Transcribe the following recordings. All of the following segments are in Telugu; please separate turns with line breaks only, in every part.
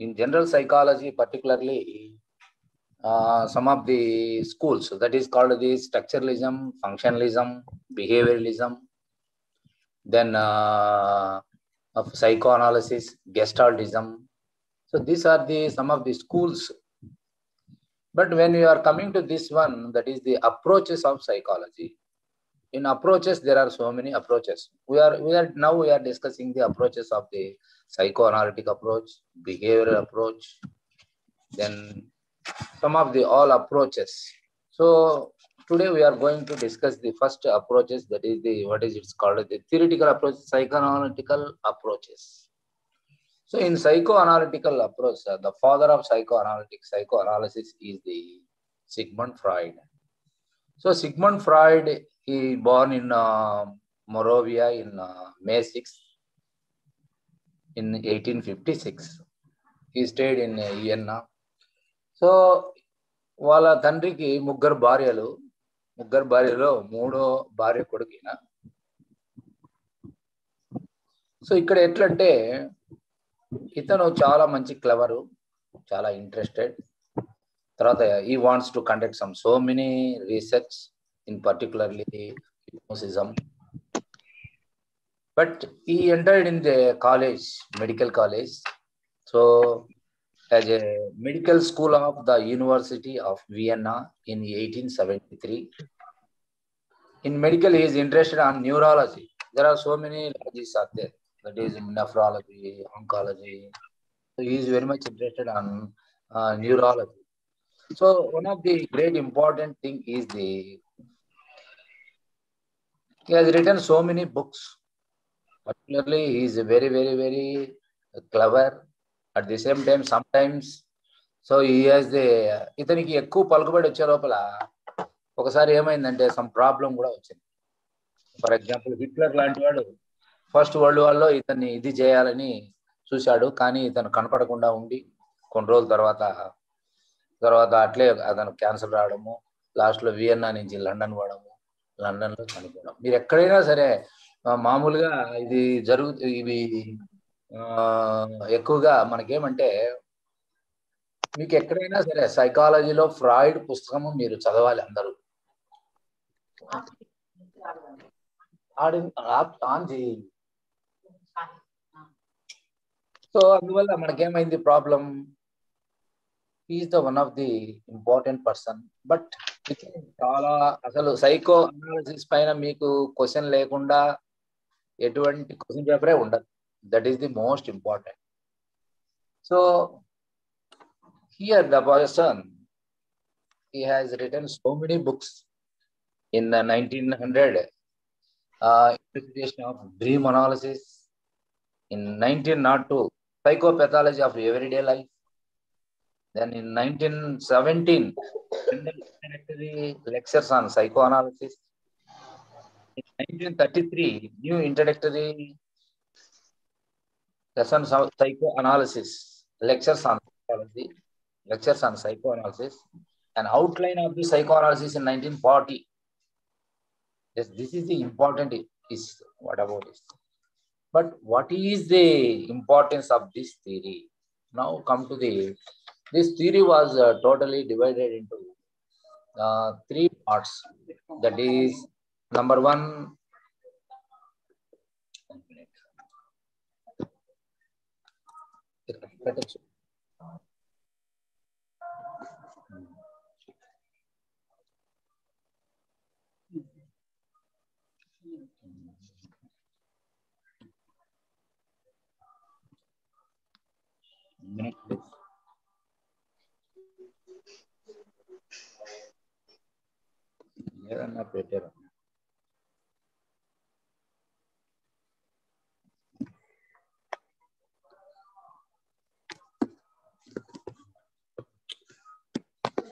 In general psychology, particularly some of the schools, that is called the structuralism, functionalism, behavioralism, then of psychoanalysis, gestaltism. So these are some of the schools. But when we are coming to this one, that is the approaches of psychology. In approaches, there are so many approaches. We are discussing the approaches of the psychoanalytic approach, behavioral approach, then some of the all approaches. So today we are going to discuss the first approaches, that is it's called the theoretical approach, psychoanalytical approaches. So in psychoanalytical approach, the father of psychoanalysis is the Sigmund Freud. So Sigmund Freud, he born in Moravia in May 6th in 1856. He stayed in Vienna. So వాళ్ళ తండ్రికి ముగ్గురు భార్యలో మూడో భార్య కొడుకిన. సో ఇక్కడ ఎట్లంటే ఇతను చాలా మంచి క్లవరు, చాలా ఇంట్రెస్టెడ్. తర్వాత he wants to conduct so many research in particularly hypnotism. But he entered in the college, medical college. So as a medical school of the University of Vienna in 1873. In medical, he is interested on neurology. There are so many logies out there. That is nephrology, oncology. So he is very much interested on neurology. So one of the great important thing is he has written so many books. Particularly, he is very, very, very clever. At the same time, sometimes, so he has ఇతనికి ఎక్కువ పలుకుబడి వచ్చే లోపల ఒకసారి ఏమైందంటే సమ్ ప్రాబ్లం కూడా వచ్చింది. ఫర్ ఎగ్జాంపుల్ హిట్లర్ లాంటి వాడు ఫస్ట్ వరల్డ్ వార్లో ఇతన్ని ఇది చేయాలని చూశాడు, కానీ ఇతను కనపడకుండా ఉండి కొన్ని రోజుల తర్వాత అట్లే అతను క్యాన్సర్ రావడము, లాస్ట్లో వియన్నా నుంచి లండన్ పోవడము, లండన్లో చనిపోవడం. మీరు ఎక్కడైనా సరే మామూలుగా ఇవి ఎక్కువగా మనకేమంటే, మీకు ఎక్కడైనా సరే సైకాలజీలో ఫ్రాయిడ్ పుస్తకము మీరు చదవాలి అందరూ. సో అందువల్ల మనకేమైంది problem, is the one of the important person. But చాలా అసలు సైకో అనాలిసిస్ పైన మీకు క్వశ్చన్ లేకుండా ఎటువంటి క్వశ్చన్ పేపరే ఉండదు. That is the most important. So here the person, he has written so many books. In the 1900, investigation of dream analysis. In 1902, psychopathology of everyday life. Then in 1917, introductory lectures on psychoanalysis. In 1933, new introductory lessons of psychoanalysis, lectures on psychology, lectures on psychoanalysis, an outline of the psychoanalysis in 1940. Yes, this is the important is what about this. But what is the importance of this theory? Now come to this theory was totally divided into 3 parts. That is, number 1, ఏదన్నా పెట్టారు.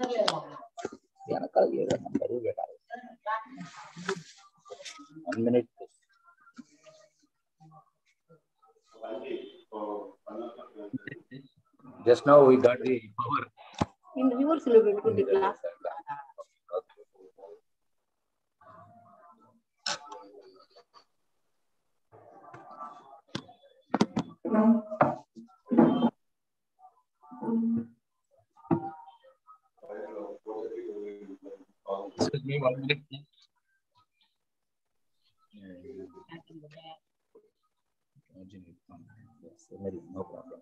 1 minute. Just now we got the power. In reverse class. Excuse me, 1 minute. No problem.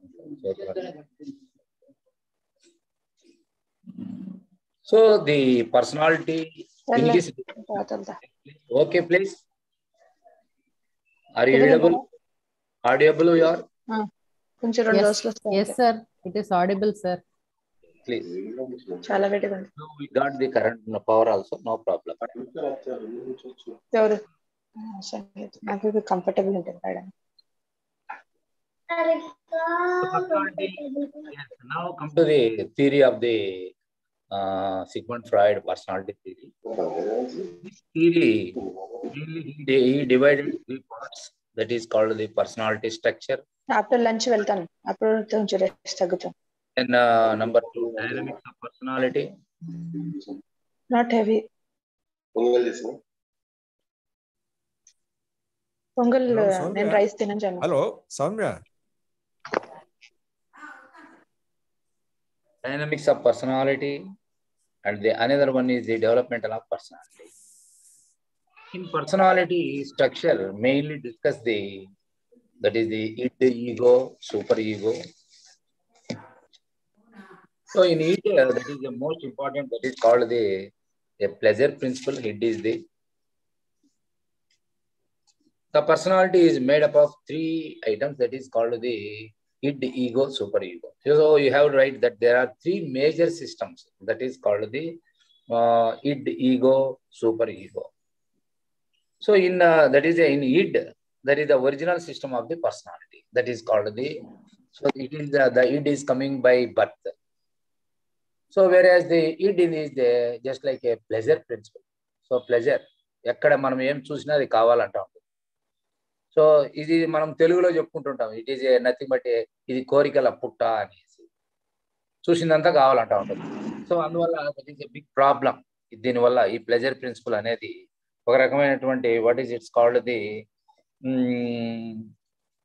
So the personality English. Okay, please. Are you audible? Audible you are?
Yes, sir. It is audible, sir.
Please. So we got the current power also, no problem.
Comfortable.
Yes, now come to the theory of the Sigmund Freud personality theory. This theory, he divided three parts. That is called the personality structure.
After lunch, welcome.
And number 2, dynamics of personality.
Not heavy. Pongal, rice tinanjanu.
Hello, Soumya.
Dynamics of personality, and the another one is the developmental of personality. In personality structure, mainly discuss that is the id, ego, super ego. So in id, that is the most important. That is called the pleasure principle. Id is the personality is made up of 3 items. That is called the id, ego, super ego. So you have to write that there are 3 major systems. That is called the id, ego, super ego. So in that is in id, that is the original system of the personality. That is called the, so it is the id is coming by birth. So whereas the id is the just like a pleasure principle. So pleasure, ekkada manam em chusina adi kavalanta. So ఇది మనం తెలుగులో చెప్పుకుంటుంటాం, ఇట్ ఈజ్ నథింగ్ బట్ ఇది కోరికల పుట్ట అనేసి, చూసిందంతా కావాలంటా ఉంటుంది. సో అందువల్ల that is a big problem. దీనివల్ల ఈ ప్లెజర్ ప్రిన్సిపల్ అనేది ఒక రకమైనటువంటి what is it's called the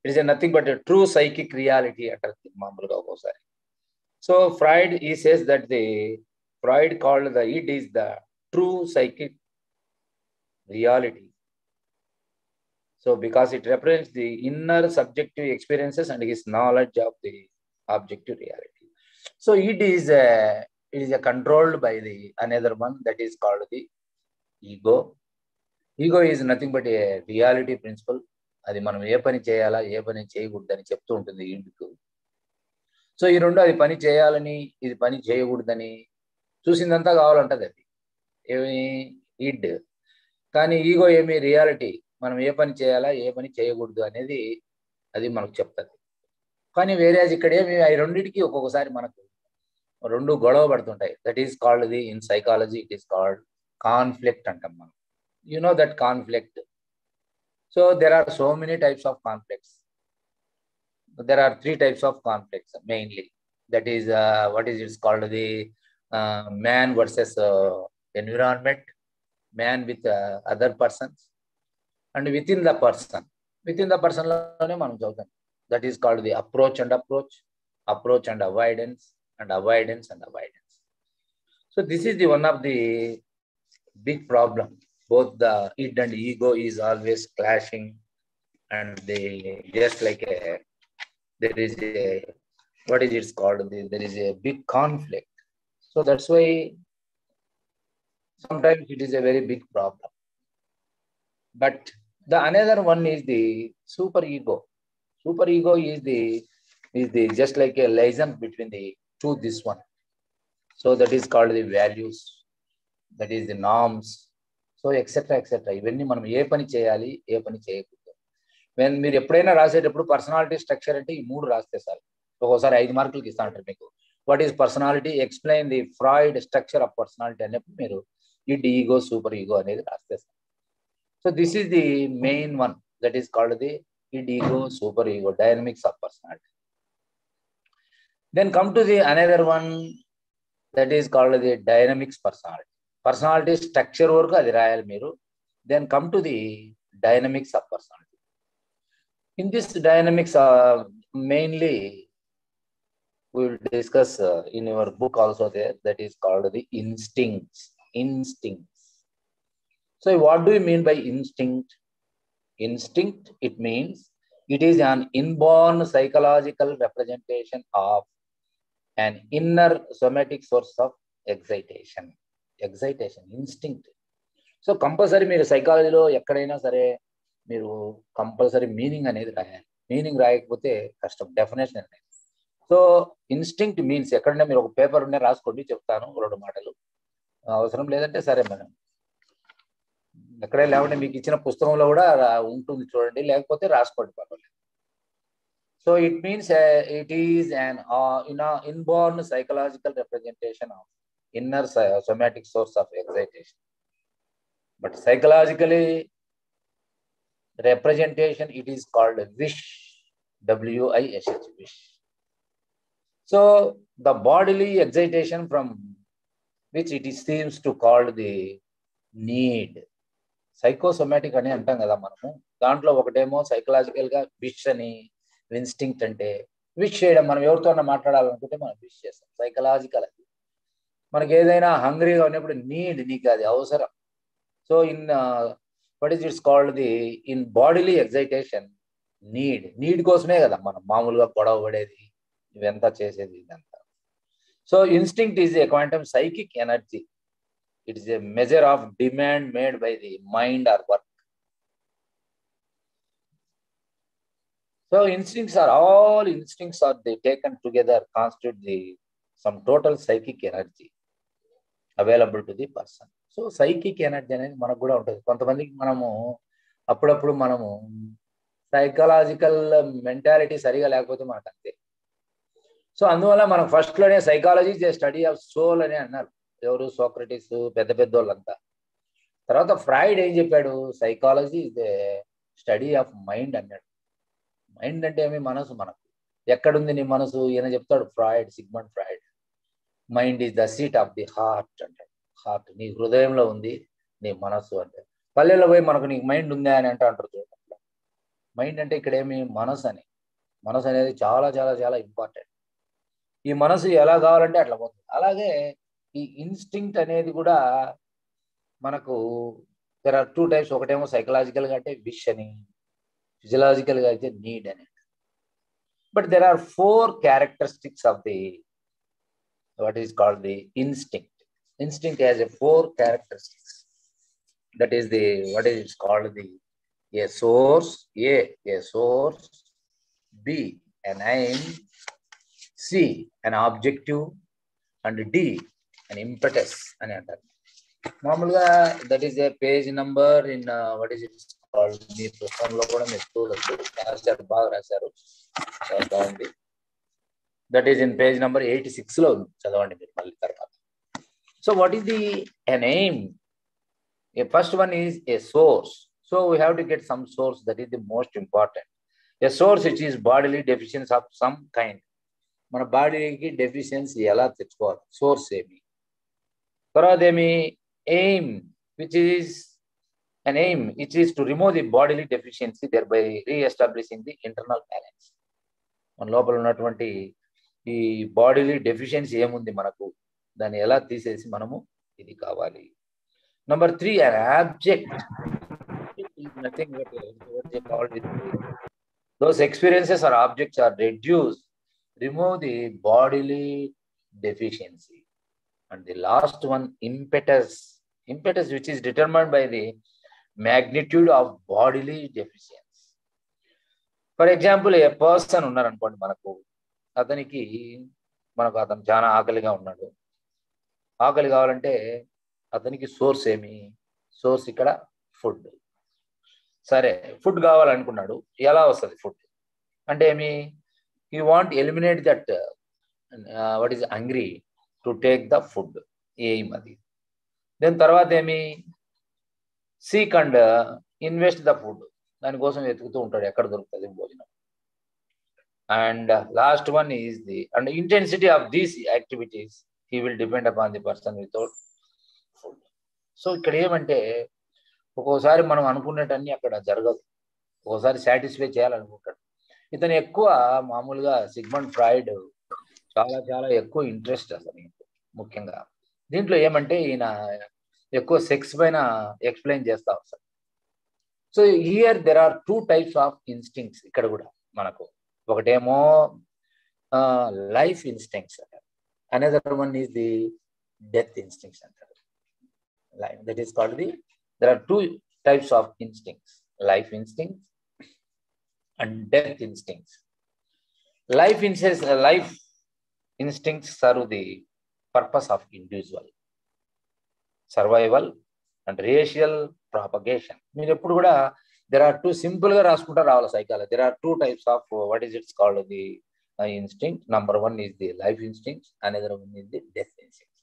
it is nothing but true psychic reality అంటారు మామూలుగా ఒక్కోసారి. సో ఫ్రాయిడ్ ఈ says that the Freud called the it is the true psychic reality. So because it represents the inner subjective experiences and his knowledge of the objective reality. So it is controlled by the another one that is called the ego. Ego is nothing but a reality principle. అది మనం ఏ పని చేయాలా ఏ పని చేయకూడదని చెప్తూ ఉంటుంది ఈడ్కు. సో ఈ రెండు అది పని చేయాలని ఇది పని చేయకూడదని చూసిందంతా కావాలంటది అది ఏమి ఈడ్. కానీ ఈగో ఏమి రియాలిటీ, మనం ఏ పని చేయాలా ఏ పని చేయకూడదు అనేది అది మనకు చెప్తుంది. కానీ వేరే ఇక్కడ ఏమి ఈ రెండింటికి ఒక్కొక్కసారి మనకు 2 గొడవ పడుతుంటాయి. That is called the in psychology it is called conflict అంటాం మనం. You know that conflict. So there are so many types of conflicts. There are 3 types of conflicts mainly. That is what is it's called the man versus environment, man with other persons, and within the person లోనే మనం చదువుతాం. That is called the approach and avoidance and avoidance. So this is the one of the big problem. Both the id and ego is always clashing and they just like there is a what is it's called there is a big conflict. So that's why sometimes it is a very big problem. But the another one is the super ego. Super ego is the just like a liaison between the two, this one. So that is called the values, that is the norms, so etc. ఇవన్నీ మనం ఏ పని చేయాలి ఏ పని చేయకూడదు. మీరు ఎప్పుడైనా రాసేటప్పుడు పర్సనాలిటీ స్ట్రక్చర్ అంటే ఈ 3 రాస్తే సార్ ఒక్కోసారి 5 మార్కులకి ఇస్తా ఉంటారు మీకు. What is personality, explain the Freud structure of personality అన్నప్పుడు మీరు ఇడ్, ఈగో, సూపర్ ఈగో అనేది రాసేస్తారు. So this is the main one, that is called the id, ego, super ego, dynamics of personality. Then come to the another one, that is called the dynamics personality. Personality structure work adi rayali meeru. Then come to the dynamics of personality. In this dynamics, mainly we will discuss in your book also there, that is called the instincts. So what do you mean by instinct? Instinct, it means it is an inborn psychological representation of an inner somatic source of excitation. Instinct. So compulsory మీరు సైకాలజీలో ఎక్కడైనా సరే మీరు కంపల్సరీ మీనింగ్ అనేది రాయాలి. మీనింగ్ రాయకపోతే కష్టం, డెఫినేషన్ అనేది. సో ఇన్స్టింక్ట్ మీన్స్ ఎక్కడైనా మీరు ఒక పేపర్ ఉండే రాసుకోండి, చెప్తాను 2 మాటలు. అవసరం లేదంటే సరే మేడం, ఎక్కడే లేకుంటే మీకు ఇచ్చిన పుస్తకంలో కూడా ఉంటుంది చూడండి, లేకపోతే రాసుకోండి పర్వాలేదు. So it means it is an inborn psychological representation of inner somatic source of excitation. But psychologically representation, it is called wish, W-I-S-H, wish. So the bodily excitation from which it seems to call the need. Psychosomatic అని అంటాం కదా మనము, దాంట్లో ఒకటేమో సైకలాజికల్ గా విష్ అని, ఇన్స్టింక్ట్ అంటే విష్ చేయడం. మనం ఎవరితో మాట్లాడాలనుకుంటే మనం విష్ చేస్తాం, సైకలాజికల్ అది. మనకి ఏదైనా హంగ్రీగా ఉన్నప్పుడు నీడ్, నీకు అది అవసరం. So in what is it's called the in bodily excitation, need కోసమే కదా మనం మామూలుగా గొడవ పడేది, ఇవంతా చేసేది ఇదంతా. So instinct is a quantum psychic energy. It is a measure of demand made by the mind or work. So instincts are they taken together constitute some total psychic energy available to the person. So psychic energy అనేది మనకు కూడా ఉంటుంది. కొంతమందికి మనము అప్పుడప్పుడు మనము సైకలాజికల్ మెంటాలిటీ సరిగా లేకపోతే మనకు అంతే. సో అందువల్ల మనం ఫస్ట్లోనే psychology is a study of soul అని అన్నారు ఎవరు, సోక్రటీస్, పెద్ద వాళ్ళంతా. తర్వాత ఫ్రాయిడ్ ఏం చెప్పాడు, psychology is a study of mind అన్నాడు. మైండ్ అంటే ఏమి, మనసు. మనకు ఎక్కడుంది నీ మనసు, ఈయన చెప్తాడు Freud, Sigmund Freud. Mind is the seat of the heart అంటాడు. హార్ట్ నీ హృదయంలో ఉంది నీ మనసు అంటే. పల్లెల్లో పోయి మనకు నీకు మైండ్ ఉందా అని అంటారు చూడండి. మైండ్ అంటే ఇక్కడ ఏమి, మనసు అని. మనసు అనేది చాలా చాలా చాలా ఇంపార్టెంట్. ఈ మనసు ఎలా కావాలంటే అట్లా పోతుంది. అలాగే ఈ ఇన్స్టింక్ట్ అనేది కూడా మనకు దెర్ ఆర్ 2 టైప్స్. ఒకటేమో సైకలాజికల్ గా అంటే విష్ అని, ఫిజియలాజికల్ గా అయితే నీడ్ అని. But there are 4 characteristics of the what is called the instinct. Instinct has 4 characteristics. That is the what is it's called the A source, A source, B an aim, C an objective, and D an impetus అని అంటారు. మామూలుగా that is a page number in what is it called, మీ పుస్తకంలో కూడా మీరు చూడొచ్చు, రాశారు, బాగా రాశారు, చాలా బాగుంది. That is in page number 86లో ఉంది, చదవండి మీరు మళ్ళీ తర్వాత. So what is the an aim? A first one is a source. So we have to get some source, that is the most important. A source which is bodily deficiency of some kind. మన బాడీకి డెఫిషియన్సీ ఎలా తెచ్చుకోవాలి, సోర్స్ ఏమి. తర్వాత ఏమి, aim which is an aim which is to remove the bodily deficiency, thereby re-establishing the internal balance. మన లోపల ఉన్నటువంటి ఈ బాడీలీ డెఫిషియన్సీ ఏముంది మనకు, దాన్ని ఎలా తీసేసి మనము ఇది కావాలి. Number 3, an object. Nothing but what they call it. Those experiences or objects are reduced, remove the bodily deficiency. And the last one, impetus which is determined by the magnitude of bodily deficiency. For example, a person ఉన్నారనుకోండి, మనకు అతను చాలా ఆకలిగా ఉన్నాడు. ఆకలి కావాలంటే అతనికి సోర్స్ ఏమి, సోర్స్ ఇక్కడ ఫుడ్. సరే, ఫుడ్ కావాలనుకున్నాడు, ఎలా వస్తుంది ఫుడ్ అంటే ఏమి, you want eliminate that what is hungry to take the food. Aim adi. Then tarvata emi seek and invest the food. దాని కోసం వెతుకుతూ ఉంటాడు ఎక్కడ దొరుకుతుంది భోజనం. And last one is the intensity of these activities he will depend upon the person without food. So ఇక్కడ ఏమంటే ఒక్కోసారి మనం అనుకున్నట్టన్నీ అక్కడ జరగదు, ఒక్కోసారి సాటిస్ఫై చేయాలనుకుంటాడు. ఇతను ఎక్కువ మామూలుగా సిగ్మండ్ ఫ్రాయిడ్ చాలా చాలా ఎక్కువ ఇంట్రెస్ట్ అసలు ముఖ్యంగా దీంట్లో ఏమంటే ఈయన ఎక్కువ సెక్స్ పైన ఎక్స్ప్లెయిన్ చేస్తా వస్తాడు. So here there are 2 types of instincts ఇక్కడ కూడా మనకు. ఒకటేమో లైఫ్ ఇన్స్టింక్ట్స్ అంటారు, another one is the death instincts అంటారు. That is called the there are 2 types of instincts, life instincts and death instincts. Life instincts serve the purpose of individual survival and racial propagation. మీరు ఎప్పుడు కూడా there are 2 simple గా రాసుకుంటా రావాలి psychology. There are 2 types of what is it's called the instinct. Number 1 is the life instincts, another one is the death instincts.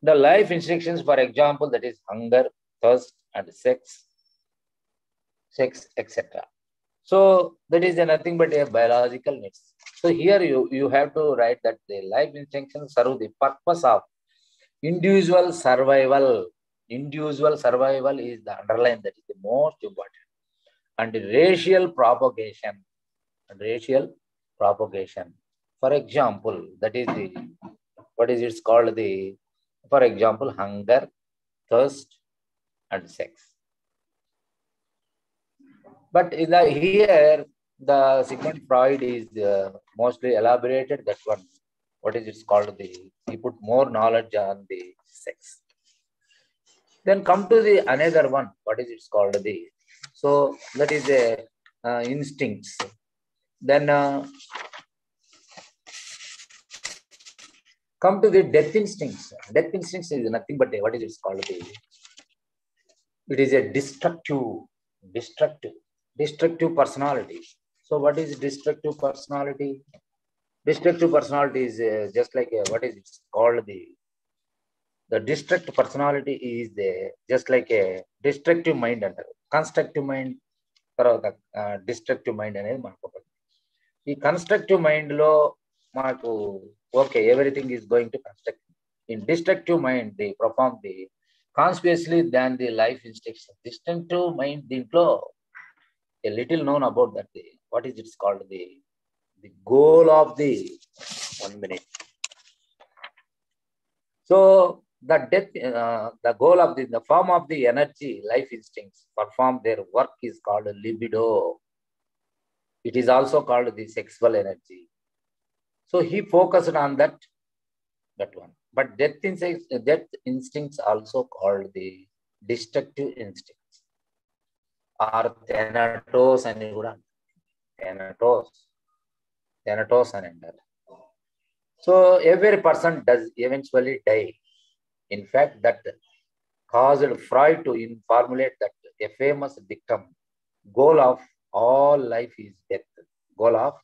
The life instincts, for example, that is hunger, thirst and sex etc. So that is nothing but a biological needs. So here you have to write that the life instincts serve the purpose of individual survival. Individual survival is the underline, that is the most important. And racial propagation. For example, that is the what is it's called the, for example, hunger, thirst and sex. But here the Sigmund Freud is mostly elaborated that one. What is it's called the, he put more knowledge on the sex. Then come to the another one. What is it's called the, so that is the instincts. Then come to the death instincts. Death instincts is nothing but what is it's called the, it is a destructive personality. So what is destructive personality? Destructive personality is just like what is it called the destructive personality is just like a destructive mind antaru. Constructive mind tarvata destructive mind anedi manaku. Ee constructive mind lo manaku okay, everything is going to construct. In destructive mind they perform the consciously than the life instincts. Destructive mind dintlo a little known about that, what is it's called the goal of the 1 minute. So the death, the goal of the form of the energy life instincts perform their work is called libido. It is also called the sexual energy. So he focused on that one. But death instincts also called the destructive instincts or thanatos అని కూడా thanatos అని అంటారు. So every person does eventually die. In fact, that caused Freud to formulate that a famous dictum, goal of all life is death. Goal of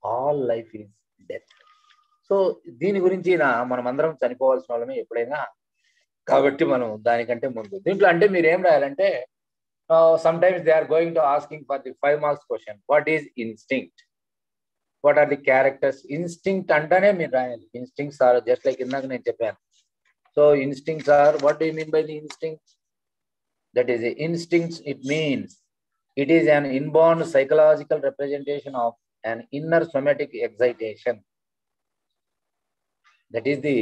all life is death. So దీని గురించి మనం అందరం చనిపోవాల్సిన వాళ్ళమే ఎప్పుడైనా, కాబట్టి మనం దానికంటే ముందు దీంట్లో అంటే మీరు ఏం రాయాలంటే, sometimes they are going to asking for the 5 marks question. What is instinct? What are the characters? Instinct అంటేనే మీరు రాయాలి. Instincts are just like ఇందాక నేను చెప్పాను. So instincts are, what do you mean by the instinct? That is the instincts, it means it is an inborn psychological representation of an inner somatic excitation. That is the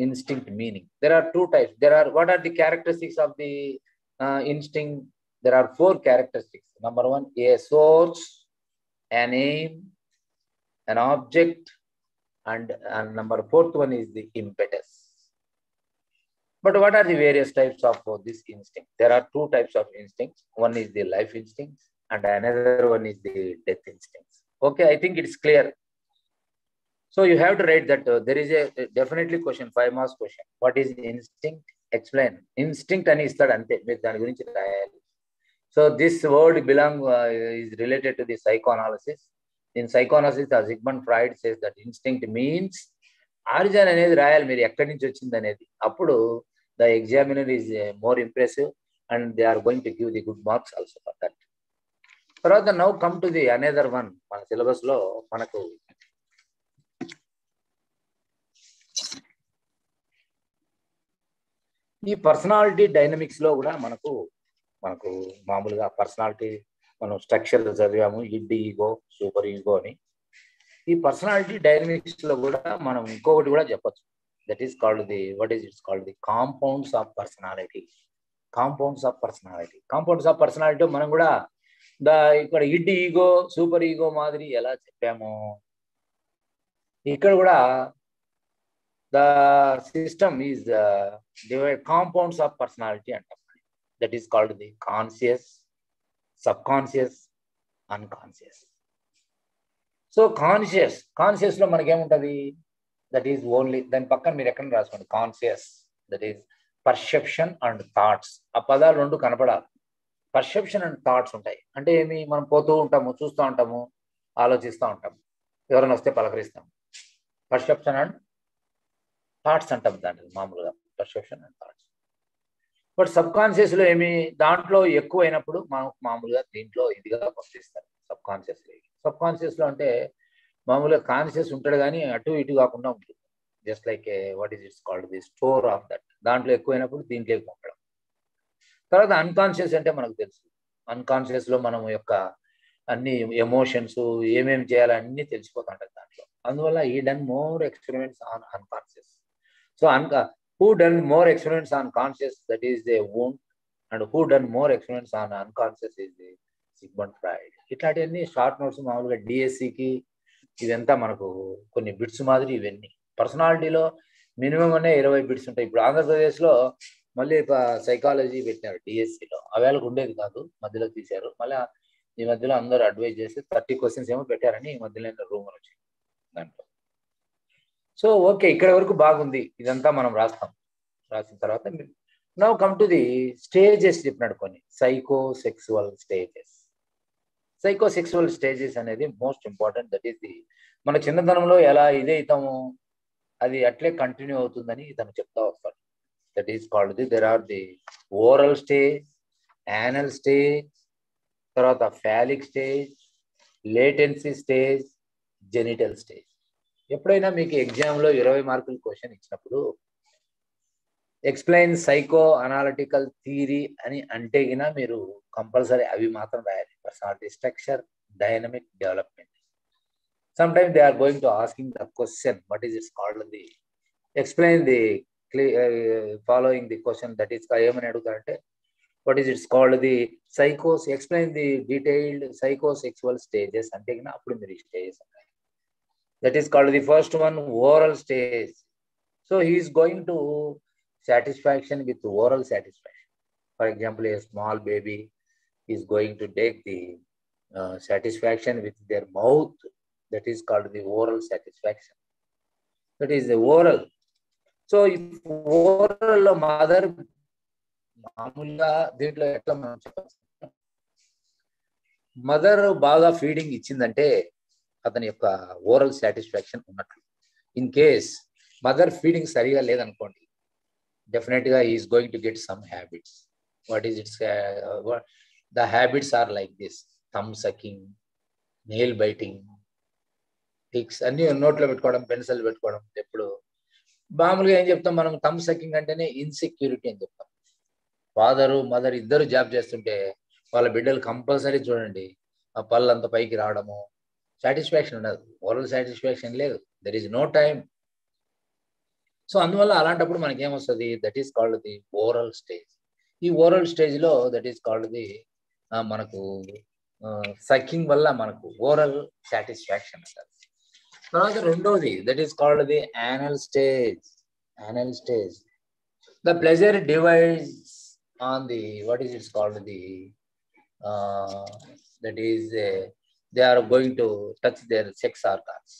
instinct meaning. There are 2 types. What are the characteristics of the instinct? There are 4 characteristics. Number 1, a source, an aim, an object, and number 4th one is the impetus. But what are the various types of this instinct? There are 2 types of instincts. One is the life instincts and another one is the death instincts. Okay, I think it's clear. So you have to write that there is a definitely question, 5 marks question. What is instinct? Explain. Instinct ani istadu ante, meer dani gurinchi rayali. So this word is related to the psychoanalysis. In psychoanalysis, Sigmund Freud says that instinct means origin అనేది రాయాలి, మీరు ఎక్కడి నుంచి వచ్చింది అనేది. అప్పుడు the examiner is more impressive and they are going to give the good marks also for that. తర్వాత now come to the another one. మన సిలబస్ లో మనకు ఈ పర్సనాలిటీ డైనమిక్స్ లో కూడా మనకు మామూలుగా పర్సనాలిటీ మనం స్ట్రక్చర్ చదివాము, ఇడ్, ఈగో, సూపర్ ఈగో అని. ఈ పర్సనాలిటీ డైనమిక్స్ లో కూడా మనం ఇంకొకటి కూడా చెప్పచ్చు. That is called the it's called the compounds of personality. Compounds of personality మనం కూడా ఇక్కడ ఇడ్, ఈగో, సూపర్ ఈగో మాదిరి ఎలా చెప్పాము, ఇక్కడ కూడా the system is divide compounds of personality అంటాం. That is called the conscious, sub conscious, unconscious. So conscious లో మనకేముంటది, దట్ ఈస్ ఓన్లీ, దాని పక్కన మీరు ఎక్కడ రాసుకోండి, conscious, that is perception and thoughts. ఆ పదాలు రెండు కనపడాలి. పర్సెప్షన్ అండ్ థాట్స్ ఉంటాయి. అంటే ఏమి, మనం పోతూ ఉంటాము, చూస్తూ ఉంటాము, ఆలోచిస్తూ ఉంటాము, ఎవరైనా వస్తే పలకరిస్తాము. పర్సెప్షన్ అండ్ థాట్స్ అంటాం దాన్ని మామూలుగా, perception and thoughts. But sub conscious లో ఏమి, దాంట్లో ఎక్కువ అయినప్పుడు మనం మామూలుగా దీంట్లో ఇదిగా పంపిస్తారు సబ్ కాన్షియస్ లో. అంటే మామూలుగా కాన్షియస్ ఉంటాడు కానీ అటు ఇటు కాకుండా ఉంటుంది. Just like it's called the store of that. దాంట్లో ఎక్కువైనప్పుడు దీంట్లోకి పంపడం. తర్వాత అన్కాన్షియస్ అంటే మనకు తెలుసు, అన్కాన్షియస్ లో మనం యొక్క అన్ని ఎమోషన్స్ ఏమేమి చేయాలో అన్ని తెలిసిపోతుంటాయి దాంట్లో. అందువల్ల ఈ done more experiments on unconscious. So who done more experiments on conscious, that is the wound, and who done more experiments on unconscious is the Sigmund Freud. ఇట్లాంటివన్నీ షార్ట్ నోట్స్ మామూలుగా డిఎస్సికి ఇదంతా మనకు కొన్ని బిట్స్ మాదిరి. ఇవన్నీ పర్సనాలిటీలో మినిమం అనే 20 బిట్స్ ఉంటాయి. ఇప్పుడు ఆంధ్రప్రదేశ్లో మళ్ళీ సైకాలజీ పెట్టినారు డిఎస్సిలో. అవేళకు ఉండేది కాదు, మధ్యలో తీశారు. మళ్ళీ ఈ మధ్యలో అందరూ అడ్వైజ్ చేసి 30 క్వశ్చన్స్ ఏమో పెట్టారని ఈ మధ్యలో రూమ్ వచ్చింది దాంట్లో. సో ఓకే, ఇక్కడ వరకు బాగుంది. ఇదంతా మనం రాసిన తర్వాత now come to the stages చెప్పినాడు కొన్ని. సైకోసెక్సువల్ స్టేజెస్ అనేది most important. That is the మన చిన్నతనంలో ఎలా ఇదైతామో అది అట్లే కంటిన్యూ అవుతుందని తను చెప్తా వస్తాడు. That is called the, there are the oral stage, anal stage, తర్వాత phallic stage, latency stage, genital stage. ఎప్పుడైనా మీకు ఎగ్జామ్లో 20 మార్కుల క్వశ్చన్ ఇచ్చినప్పుడు ఎక్స్ప్లెయిన్ సైకో అనాలిటికల్ థియరీ అని అంటే గినా మీరు కంపల్సరీ అవి మాత్రం రాయాలి. Personality structure, dynamic, development. Some times they are going to asking the question what is it's called the explain the following the question. That is ఏమని అడుగుతారంటే what is it's called the explain the detailed psychosexual stages అంటే గినా అప్పుడు మీరు ఈ స్టేజెస్ ఉంటాయి. That is called the first one, oral stage. So he is going to satisfaction with oral satisfaction. For example, a small baby is going to take the satisfaction with their mouth. That is called the oral satisfaction. That is the oral. So if oral mother మామూలుగా దీంట్లో ఎట్లా మనం చెప్పచ్చు, మదర్ బాగా ఫీడింగ్ ఇచ్చిందంటే అతని యొక్క ఓరల్ సాటిస్ఫాక్షన్ ఉన్నట్లు. ఇన్ కేస్ మదర్ ఫీడింగ్ సరిగా లేదనుకోండి, డెఫినెట్గా is going to get some habits. What is it's the habits are like this: thumb sucking, nail biting, tics, అన్ని నోట్లో పెట్టుకోవడం, పెన్సిల్ పెట్టుకోవడం. ఎప్పుడు మామూలుగా ఏం చెప్తాం మనం, థమ్ సకింగ్ అంటేనే ఇన్సెక్యూరిటీ అని చెప్తాం. ఫాదరు మదర్ ఇద్దరు జాబ్ చేస్తుంటే వాళ్ళ బిడ్డలు కంపల్సరీ చూడండి ఆ పళ్ళు అంత పైకి రావడము, సాటిస్ఫాక్షన్ ఉండదు, ఓరల్ సాటిస్ఫాక్షన్ లేదు, there is no time. So అందువల్ల అలాంటప్పుడు మనకి ఏమొస్తుంది, that is called the oral stage. ఈ ఓరల్ స్టేజ్లో దట్ ఈస్ కాల్డ్ ది మనకు సకింగ్ వల్ల మనకు ఓరల్ సాటిస్ఫాక్షన్ ఉంటుంది. తర్వాత రెండోది that is called the anal stage. The pleasure divides on the what is it's called the that is they are going to touch their sex organs.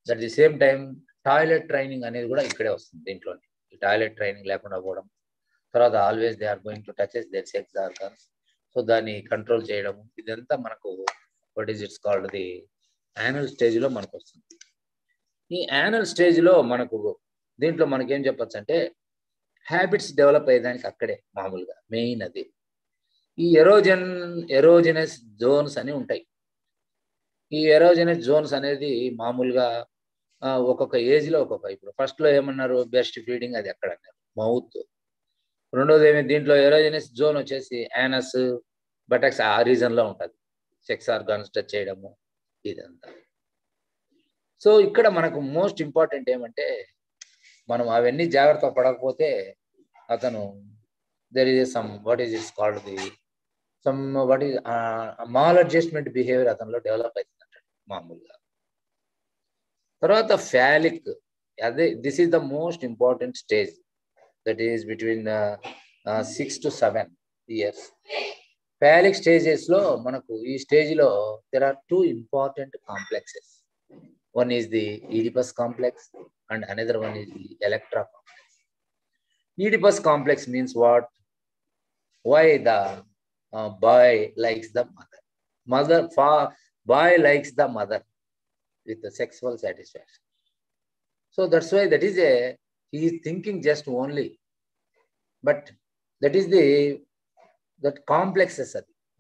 At the same time toilet training అనేది కూడా ఇక్కడే వస్తుంది దీంట్లోనే. టాయిలెట్ ట్రైనింగ్ లేకుండా పోవడం, తర్వాత always they are going to touches their sex organs. So దాన్ని కంట్రోల్ చేయడం, ఇదంతా మనకు what is it's called the anal స్టేజ్లో మనకు వస్తుంది. ఈ యానల్ స్టేజ్లో మనకు దీంట్లో మనకేం చెప్పచ్చు అంటే హ్యాబిట్స్ డెవలప్ అయ్యేదానికి అక్కడే మామూలుగా మెయిన్ అది. ఈ ఎరోజెనస్ జోన్స్ అని ఉంటాయి. ఈ ఎరోజెనస్ జోన్స్ అనేది మామూలుగా ఒక్కొక్క ఏజ్లో ఒక్కొక్క, ఇప్పుడు ఫస్ట్లో ఏమన్నారు బెస్ట్ ఫీడింగ్, అది ఎక్కడ అన్నారు మౌత్. రెండోది ఏమి దీంట్లో ఎరోజెనస్ జోన్ వచ్చేసి యానస్, బటక్స్, ఆ రీజన్లో ఉంటుంది, సెక్స్ ఆర్గాన్స్ టచ్ చేయడము ఇదంతా. సో ఇక్కడ మనకు మోస్ట్ ఇంపార్టెంట్ ఏమంటే మనం అవన్నీ జాగ్రత్త పడకపోతే అతను there is some what is it's called the some what is maladjustment behaviour అతనిలో డెవలప్ అవుతుంది అంటాడు మామూలుగా. తర్వాత ఫాలిక్, అదే this is the most important stage, that is between 6 to 7 years. Phallic స్టేజెస్లో మనకు ఈ స్టేజ్లో there are 2 important complexes. One is the Oedipus complex and another one is the Electra complex. Oedipus complex means what? Why the boy likes the mother. Boy likes the mother with the sexual satisfaction. So that's why he is thinking just only. But that is that complexes.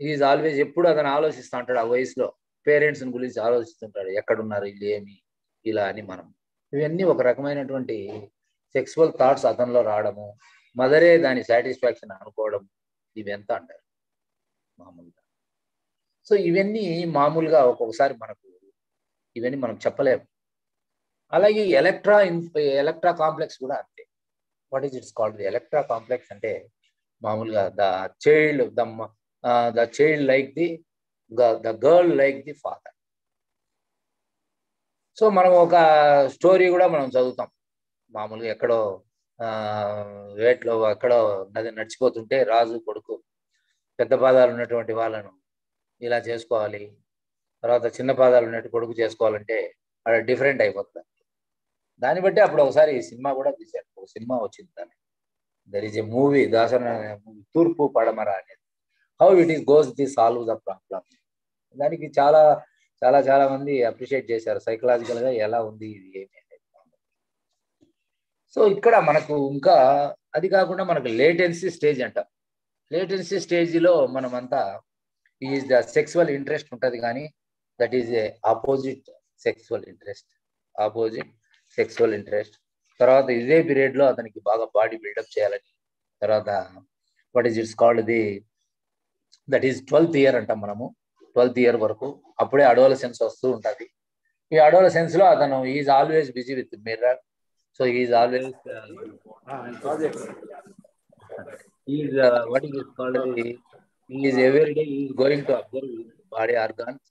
He is always ఎప్పుడు అతను ఆలోచిస్తూ ఉంటాడు ఆ వయసులో, పేరెంట్స్ గురించి ఆలోచిస్తుంటాడు, ఎక్కడున్నారు వీళ్ళు ఏమి ఇలా అని. మనం ఇవన్నీ ఒక రకమైనటువంటి సెక్సువల్ థాట్స్ అతనిలో రావడము, మదరే దాని సాటిస్ఫాక్షన్ అనుకోవడం, ఇవెంత అంటారు మామూలుగా. సో ఇవన్నీ మామూలుగా ఒక్కొక్కసారి మనకు ఇవన్నీ మనం చెప్పలేము. అలాగే ఎలక్ట్రా కాంప్లెక్స్ కూడా అంతే. What is it's called the Electra complex అంటే మామూలుగా the child like the girl like the father. So మనం ఒక స్టోరీ కూడా మనం చదువుతాం మామూలుగా, ఎక్కడో వేట్లో ఎక్కడో నది నడిచిపోతుంటే రాజు కొడుకు పెద్ద పాదాలు ఉన్నటువంటి వాళ్ళను ఇలా చేసుకోవాలి, తర్వాత చిన్న పాదాలు ఉన్నట్టు కొడుకు చేసుకోవాలంటే అక్కడ డిఫరెంట్ అయిపోతుంది. దాన్ని బట్టి అప్పుడు ఒకసారి ఈ సినిమా కూడా తీశారు, ఒక సినిమా వచ్చింది, దాన్ని దర్ ఈజ్ ఎ మూవీ, దాసన మూవీ, తూర్పు పడమర అనేది, how it is goes the solve the problem. దానికి చాలా చాలా చాలా మంది అప్రిషియేట్ చేశారు సైకలాజికల్ గా ఎలా ఉంది ఇది ఏమి అనేది. సో ఇక్కడ మనకు ఇంకా అది కాకుండా మనకు లేటెన్సీ స్టేజ్ అంటాం. లేటెన్సీ స్టేజ్లో మనమంతా ఈజ్ ద సెక్సువల్ ఇంట్రెస్ట్ ఉంటుంది, కానీ that is a opposite sexual interest. తర్వాత ఇదే పీరియడ్ లో అతనికి బాగా బాడీ బిల్డప్ చేయాలని, తర్వాత what is it's called the that is 12th year అంటాం మనము. 12th year వరకు అప్పుడే అడోలసెన్స్ వస్తూ ఉంటుంది. ఈ అడోలసెన్స్ లో అతను is always busy with mirror. So is always what is it's called the is every day is going to observe body organs.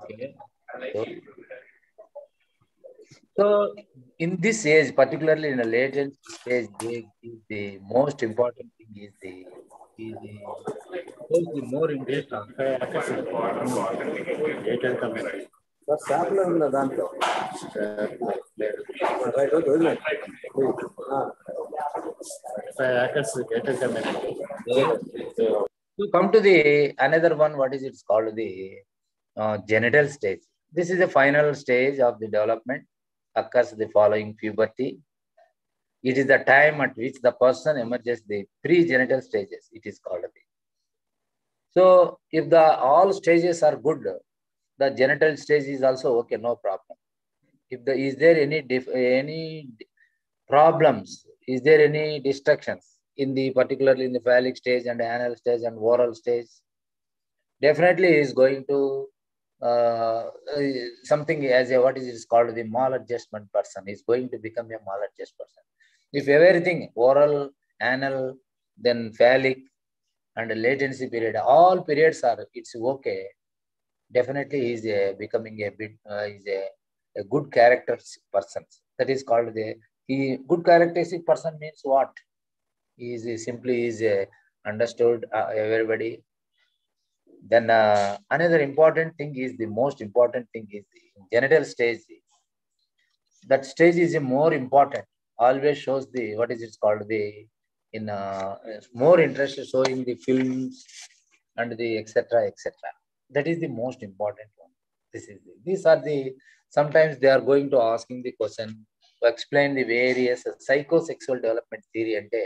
Okay. So in this age, particularly in the latent stage, the most important thing is the more interest on to come to the another one, what is it's called the genital stage. This is the final stage of the development, occurs the following puberty. It is the time at which the person emerges the pre-genital stages, it is called. So if all stages are good, the genital stage is also okay, no problem. Is there any problems, is there any distractions in the particularly in the phallic stage and anal stage and oral stage, definitely is going to something as a what is it called the maladjustment person is going to become a maladjust person. If everything oral, anal, then phallic and latency period, all periods are it's okay, definitely he is becoming a bit is a good character person. That is called good characteristic person means what? He is simply is understood everybody. Then another important thing is the most important thing is the genital stage. That stage is more important. Always shows the what is it called the in more interest showing the films and the etc. That is the most important one. These are the, sometimes they are going to asking the question to explain the various psychosexual development theory ante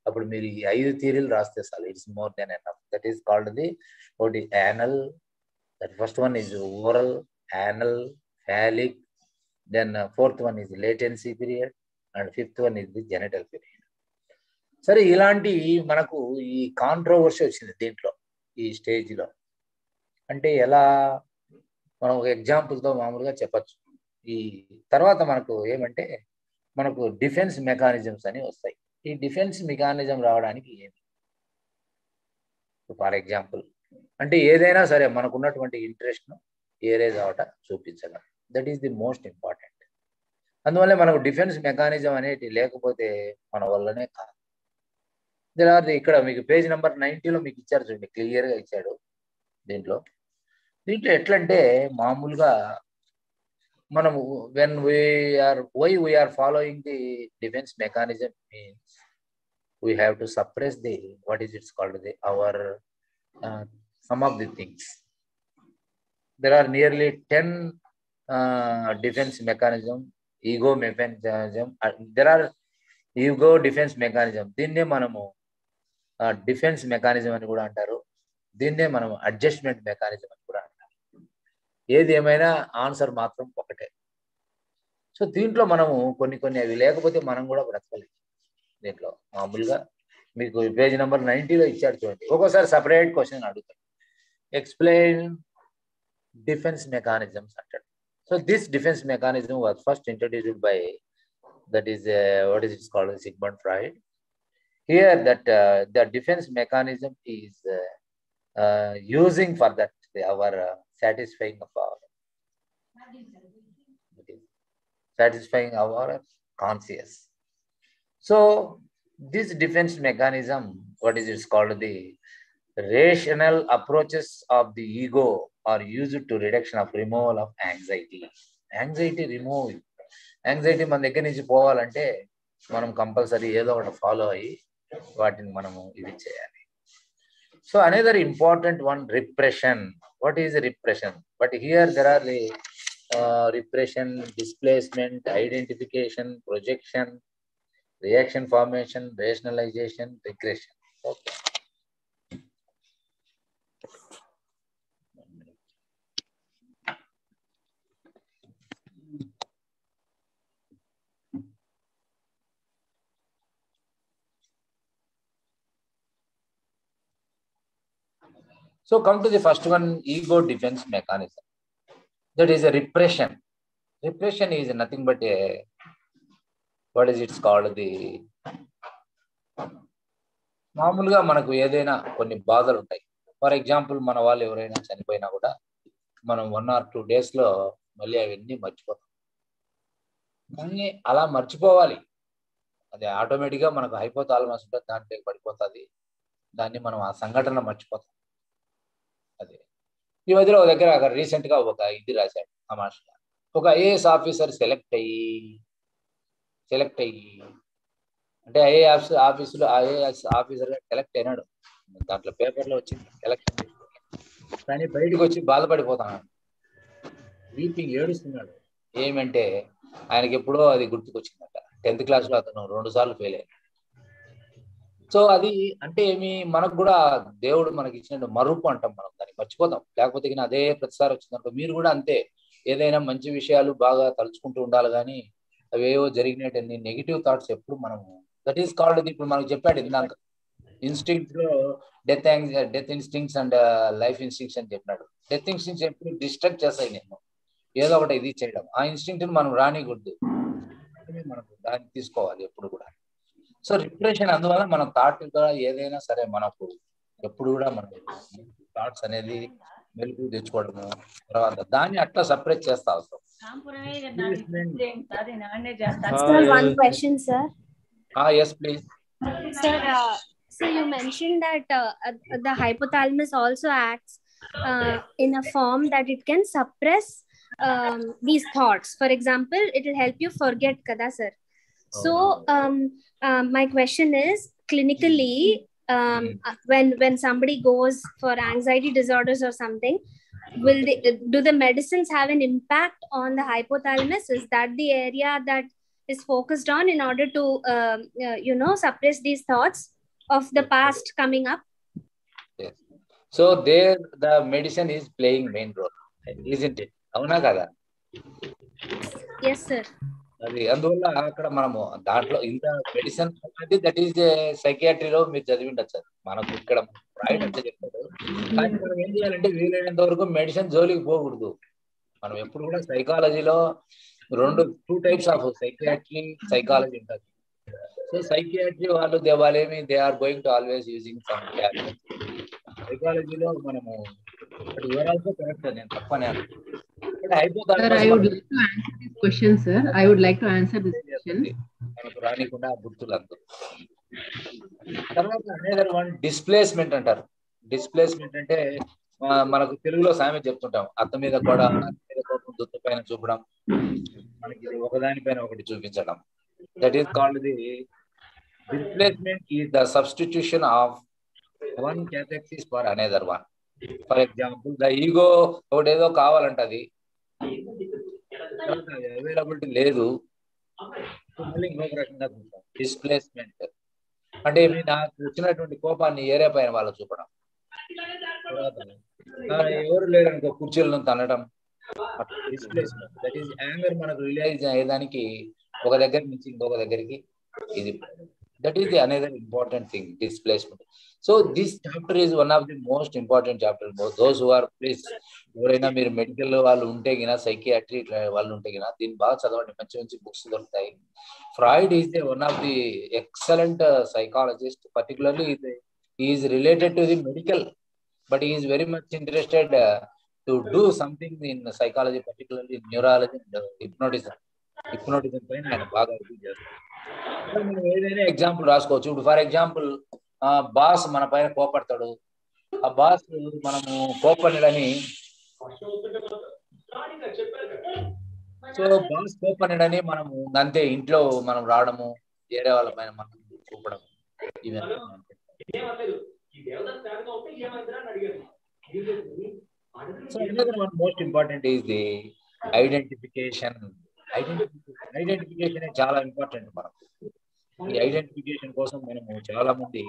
appudu meer ee 5 theories raaste chalu, it's more than enough. That is called the anal. That first one is oral, anal, phallic. Then fourth one is latency period, and fifth one is the genital period. సరే, ఇలాంటి మనకు ఈ కాంట్రోవర్సీ వచ్చింది దీంట్లో ఈ స్టేజ్లో. అంటే ఎలా మనం ఒక ఎగ్జాంపుల్తో మామూలుగా చెప్పచ్చు. ఈ తర్వాత మనకు ఏమంటే మనకు డిఫెన్స్ మెకానిజమ్స్ అని వస్తాయి. ఈ డిఫెన్స్ మెకానిజం రావడానికి ఏమి, ఫర్ ఎగ్జాంపుల్ అంటే ఏదైనా సరే మనకు ఉన్నటువంటి ఇంట్రెస్ట్ను ఏరేజ్ అవట చూపించడం. That is the most important. అందువల్ల మనకు డిఫెన్స్ మెకానిజం అనేది లేకపోతే మన వల్లనే కాదు. ఇక్కడ మీకు పేజ్ నెంబర్ 90లో మీకు ఇచ్చారు చూడండి, క్లియర్గా ఇచ్చాడు. దీంట్లో ఎట్లంటే మామూలుగా మనము why we are following the defense mechanism means we have to suppress the our some of the things. There are nearly 10 defense mechanism, ego mechanism. There are ego defense mechanism. దీన్నే మనము డిఫెన్స్ మెకానిజం అని కూడా అంటారు. దీన్నే మనం అడ్జస్ట్మెంట్ మెకానిజం అని కూడా అంటారు. ఏది ఏమైనా ఆన్సర్ మాత్రం ఒకటే. సో దీంట్లో మనము కొన్ని అవి లేకపోతే మనం కూడా బ్రతకలేదు. దీంట్లో మామూలుగా మీకు పేజ్ నెంబర్ 90లో ఇచ్చాడు చూడండి. ఒక్కోసారి సపరేట్ క్వశ్చన్ అడుగుతాడు, ఎక్స్ప్లెయిన్ డిఫెన్స్ మెకానిజమ్స్ అంటాడు. So this defence mechanism was first introduced by it's called Sigmund Freud. Here that the defense mechanism is using for that our satisfying our conscious. So this defense mechanism, it's called the rational approaches of the ego are used to reduction of removal of anxiety. Anxiety remove. Anxiety మన దగ్గర నుంచి పోవాలంటే మనం కంపల్సరీ ఏదో ఒకటి ఫాలో అయ్యి వాటిని మనము ఇది చేయాలి. So another important one, repression. What is repression? But here there are the repression, displacement, identification, projection, reaction formation, rationalisation, regression. Okay. So come to the first one, ego defense mechanism. That is a repression. Repression is nothing but it's called the మామూలుగా మనకు ఏదైనా కొన్ని బాధలు ఉంటాయి. ఫర్ ఎగ్జాంపుల్ మన వాళ్ళు ఎవరైనా చనిపోయినా కూడా మనం 1 or 2 daysలో మళ్ళీ అవన్నీ మర్చిపోతాం. కానీ అలా మర్చిపోవాలి, అది ఆటోమేటిక్గా మనకు హైపోథాలమస్ ఉంటుంది, దాంట్లోకి పడిపోతుంది. దాన్ని మనం ఆ సంఘటన మర్చిపోతాం. అదే ఈ మధ్యలో ఒక దగ్గర రీసెంట్గా ఒక ఇది రాశాడు తమాషగా. ఒక ఐఏఎస్ ఆఫీసర్ సెలెక్ట్ అయ్యి అంటే ఐఏఎస్ ఆఫీసర్గా సెలెక్ట్ అయినాడు. దాంట్లో పేపర్లో వచ్చింది సెలెక్షన్, కానీ బయటకు వచ్చి బాధపడిపోతాడు, వీపింగ్, ఏడుస్తున్నాడు. ఏమంటే ఆయనకి ఎప్పుడో అది గుర్తుకొచ్చిందట. 10th క్లాస్లో అతను 2 సార్లు ఫెయిల్ అయ్యాడు. సో అది అంటే ఏమి, మనకు కూడా దేవుడు మనకి ఇచ్చిన మరుపు అంటాం, మనం దాన్ని మర్చిపోతాం. లేకపోతే అదే ప్రతిసారి వచ్చిందనుకో, మీరు కూడా అంతే. ఏదైనా మంచి విషయాలు బాగా తలుచుకుంటూ ఉండాలి, కానీ అవేవో జరిగినటువంటి నెగిటివ్ థాట్స్ ఎప్పుడు మనము, దట్ ఈస్ కాల్డ్, ఇప్పుడు మనకు చెప్పాడు ఇందాక ఇన్స్టింక్ట్స్ లో death instincts and life instincts అని చెప్పినాడు. డెత్ ఇన్స్టింక్ట్స్ ఎప్పుడు డిస్ట్రక్ట్ చేస్తాయి, నేను ఏదో ఒకటి ఇది చేయడం. ఆ ఇన్స్టింక్ట్ మనం రానికూడదు, మనకు దాన్ని తీసుకోవాలి ఎప్పుడు కూడా. సో రిప్రెషన్, అందువల్ల మనం థాట్ ద్వారా ఏదైనా సరే మనకు ఎప్పుడు కూడా మన థాట్స్ అనేది మెలుగు తెచ్చుకోవడము, తర్వాత దాన్ని అట్లా సపరేట్ చేస్తా అవసరం.
Sir, one question, sir.
Yes, please.
Sir, so you mentioned that the hypothalamus also acts in a form that it can suppress these thoughts. For example, it will help you forget, kada sir. So my question is, clinically, when somebody goes for anxiety disorders or something, do the medicines have an impact on the hypothalamus? Is that the area that is focused on in order to suppress these thoughts of the past coming up?
Yes. So there the medicine is playing main role, isn't it? Avuna kada?
Yes, sir.
అది అందువల్ల అక్కడ మనము దాంట్లో ఇంత మెడిసిన్ అంటే దట్ ఈస్ సైకియాట్రీలో మీరు చదివిండొచ్చు. మనకు ఇక్కడ ఫ్రాయిడ్ అంటే చెప్తాడు. కానీ మనం ఏం చేయాలంటే వీలైనంత వరకు మెడిసిన్ జోలికి పోకూడదు. మనం ఎప్పుడు కూడా సైకాలజీలో 2 టైప్స్ ఆఫ్ సైకియాట్రీ సైకాలజీ ఉంటుంది. సో సైకియాట్రీ వాళ్ళు they are going to always using some tablets. సైకాలజీలో మనము ఆల్సో కరెక్ట్, నేను తప్పనే
Sir, I would like to answer this question, sir. I would like to answer this question.
మనకు రానికుండా గుర్తులందు. తర్వాత అనేదర్ వన్ డిస్ప్లేస్మెంట్ అంటారు. డిస్ప్లేస్మెంట్ అంటే మనకు తెలుగులో సామెత చెప్తుంటాం, అత్త మీద కూడా దుత్త పైన చూపడం, మనకి ఒకదానిపైన ఒకటి చూపించడం. That is called the displacement is the substitution of one cathexis for another one. For example the ego ఒకటేదో కావాలంటది, అవైలబిలిటీ లేదు, మళ్ళీ ఇంకొక రకంగా చూస్తాం. డిస్ప్లేస్మెంట్ అంటే నాకు వచ్చినటువంటి కోపాన్ని ఏరే పైన వాళ్ళు చూపడం. తర్వాత ఎవరు లేరనుకో కుర్చీలను తనడం. డిస్ప్లేస్మెంట్ దట్ ఈస్ యాంగర్ మనకు రిలైజ్ అయ్యేదానికి ఒక దగ్గర నుంచి ఇంకొక దగ్గరికి ఇది. That is the another important thing, displacement. So this chapter is one of the most important chapters. Those who are, please, ఎవరైనా మీరు మెడికల్ వాళ్ళు ఉంటే గినా, సైకియాట్రీ వాళ్ళు ఉంటే గినా దీన్ని బాగా చదవండి. మంచి మంచి బుక్స్ దొరుకుతాయి. Freud is one of the excellent psychologist. Particularly he is related to the medical, but he is very much interested to do something in psychology, particularly neurology and hypnotism. Hypnotism పైన ఆయన బాగా అభివృద్ధి చేస్తారు. మనం ఏదైనా ఎగ్జాంపుల్ రాసుకోవచ్చు. ఇప్పుడు ఫర్ ఎగ్జాంపుల్ బాస్ మన పైన కోపడతాడు. ఆ బాస్ మనము కోపడని, సో బాస్ కోపడని మనము అంతే ఇంట్లో మనం రావడము, వేరే వాళ్ళ పైన మనం చూపడం, ఇవన్నీ so another one most important is the identification. Identification చాలా ఇంపార్టెంట్. మనకు ఈ ఐడెంటిఫికేషన్ కోసం మనము చాలా మంది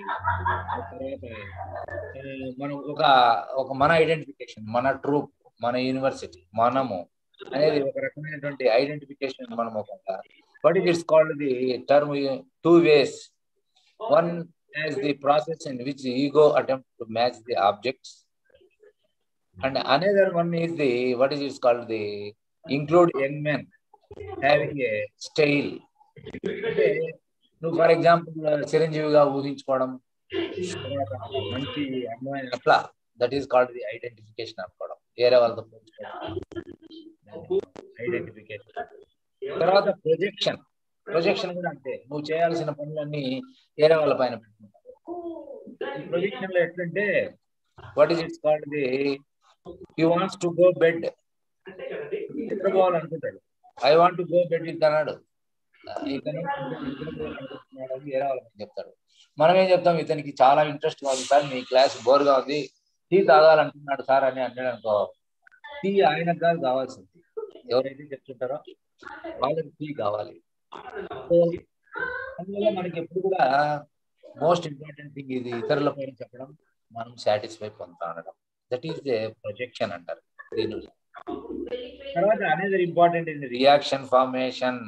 మనం ఒక మన ఐడెంటిఫికేషన్, మన ట్రూప్, మన యూనివర్సిటీ, మనము అనేది ఒక రకమైనటువంటి ఐడెంటిఫికేషన్. మనం ఒక what it is called the term 2 ways. One as the process in which ego attempt to match the objects, and another one is the what is it called the include young men having a style. అంటే నువ్వు ఫర్ ఎగ్జాంపుల్ చిరంజీవిగా ఊహించుకోవడం, మంచి అమ్మాయి అట్లా, that is called the identification అనుకోవడం, వేరే వాళ్ళతో పోల్చుకోవడం, ఐడెంటిఫికేషన్. తర్వాత ప్రొజెక్షన్ కూడా అంతే. నువ్వు చేయాల్సిన పనులన్నీ వేరే వాళ్ళ పైన పెట్టుకుంటావు. ఈ ప్రొజెక్షన్ లో ఎట్లంటే what is it's called the he wants to go bed. నిద్రపోవాలనుకుంటాడు. I want to go bed with అన్నాడు. ఇతను వేరే వాళ్ళకి చెప్తాడు. మనం ఏం చెప్తాం, ఇతనికి చాలా ఇంట్రెస్ట్ కాదు సార్, మీ క్లాస్ బోర్ గా ఉంది, టీ తాగాలంటున్నాడు సార్ అని అన్నాడు అనుకో, టీ ఆయనకు కాదు కావాల్సింది, ఎవరైతే చెప్తుంటారో వాళ్ళకి టీ కావాలి. సో అందువల్ల మనకి ఎప్పుడు కూడా మోస్ట్ ఇంపార్టెంట్ థింగ్ ఇది, ఇతరుల పైన చెప్పడం, మనం సాటిస్ఫై పొందుతా ఉండడం. దట్ ఈస్ ద ప్రొజెక్షన్ అంటారు దీనిలో. తర్వాత అనేది important in reaction formation.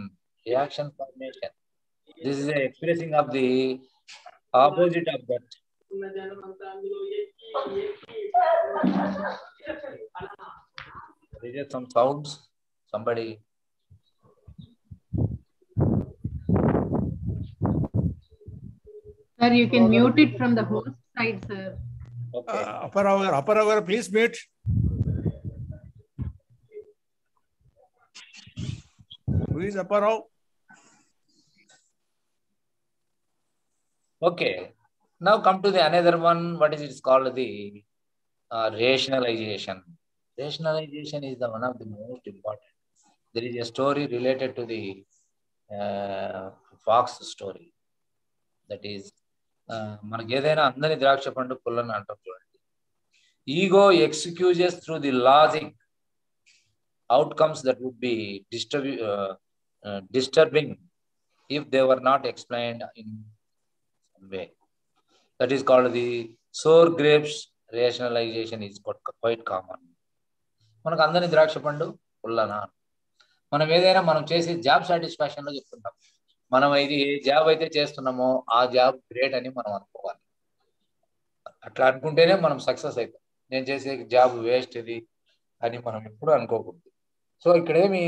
This is expressing of the opposite of that. There is some sounds. Somebody.
Sir, you can mute it from the host side, sir.
Okay.
Upper hour, please mute. Who is upper hour?
Okay. Now come to the another one. What is it called? The rationalization. Rationalization is the one of the most important. There is a story related to the fox story. That is, మనకి ఏదైనా అందని ద్రాక్ష పండు పుల్లని అంటాం చూడండి. Ego excuses through the logic outcomes that would be disturbing if they were not explained in some way. That is called the sour grapes rationalization is quite common. మనకు అందరి ద్రాక్ష పండు పుల్లనా. మనం ఏదైనా మనం చేసే జాబ్ సాటిస్ఫాక్షన్లో చెప్తుంటాం. మనం ఇది ఏ జాబ్ అయితే చేస్తున్నామో ఆ జాబ్ గ్రేట్ అని మనం అనుకోవాలి. అట్లా అనుకుంటేనే మనం సక్సెస్ అవుతాం. నేను చేసే జాబ్ వేస్ట్ ఇది అని మనం ఎప్పుడు అనుకోకూడదు. సో ఇక్కడేమి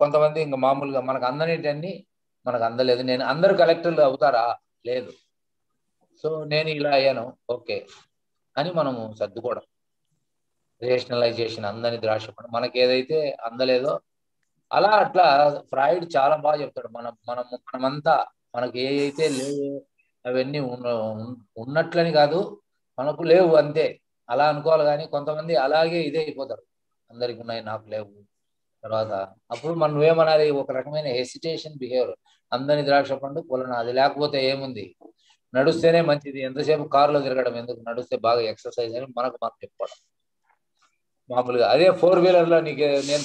కొంతమంది ఇంకా మామూలుగా మనకు అందనేటన్ని మనకు అందలేదు. నేను అందరు కలెక్టర్లు అవుతారా? లేదు. సో నేను ఇలా అయ్యాను, ఓకే అని మనము సర్దుకోవడం. రేషనలైజేషన్ అందని ద్రాక్షపడం. మనకి ఏదైతే అందలేదో అలా అట్లా ఫ్రాయిడ్ చాలా బాగా చెప్తాడు. మనమంతా మనకి ఏ అయితే లేవు అవన్నీ ఉన్నట్లని కాదు, మనకు లేవు అంతే అలా అనుకోవాలి. కానీ కొంతమంది అలాగే ఇదే అయిపోతారు, అందరికి ఉన్నాయి నాకు లేవు. తర్వాత అప్పుడు మనం ఏమనాలి, ఒక రకమైన హెసిటేషన్ బిహేవియర్. అందని ద్రాక్ష పండు పొలన, అది లేకపోతే ఏముంది, నడుస్తేనే మంచిది, ఎంతసేపు కారులో తిరగడం ఎందుకు, నడుస్తే బాగా ఎక్సర్సైజ్ అని మనకు మనం చెప్పుకోవడం మామూలుగా. అదే 4-వీలర్లో నీకు నేను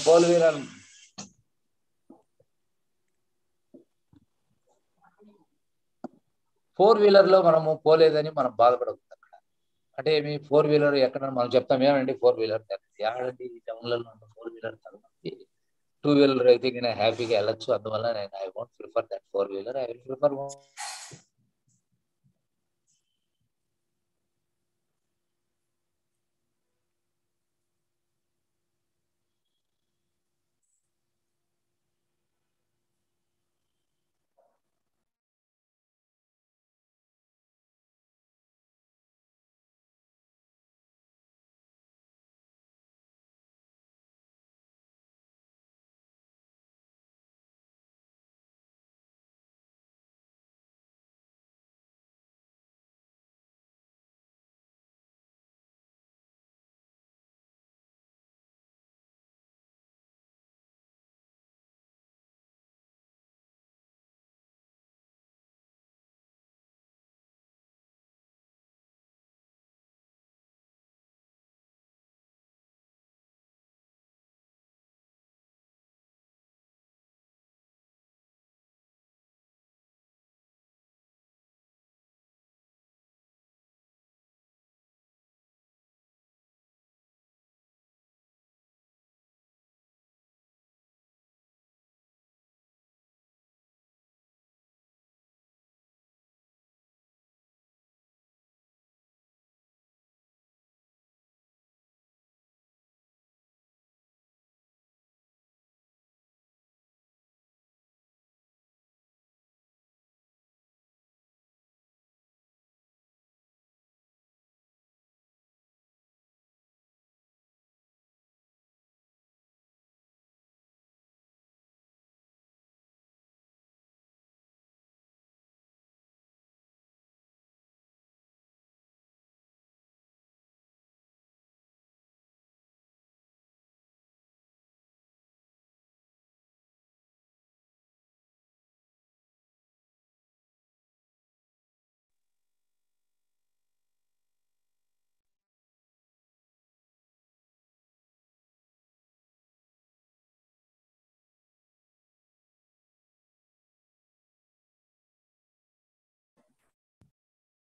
4-వీలర్లో మనము పోలేదని మనం బాధపడకూడదు. అక్కడ అంటే ఏమి 4-వీలర్ ఎక్కడ మనం చెప్తాం ఏమండి 4-వీలర్ ఆడండి టౌన్లలో 4-వీలర్ తగ్గి 2-వీలర్ అయితే నేను హ్యాపీగా వెళ్ళొచ్చు. అందువల్ల నేను ఐ వోంట్ ప్రిఫర్ దట్ 4-వీలర్, I will prefer.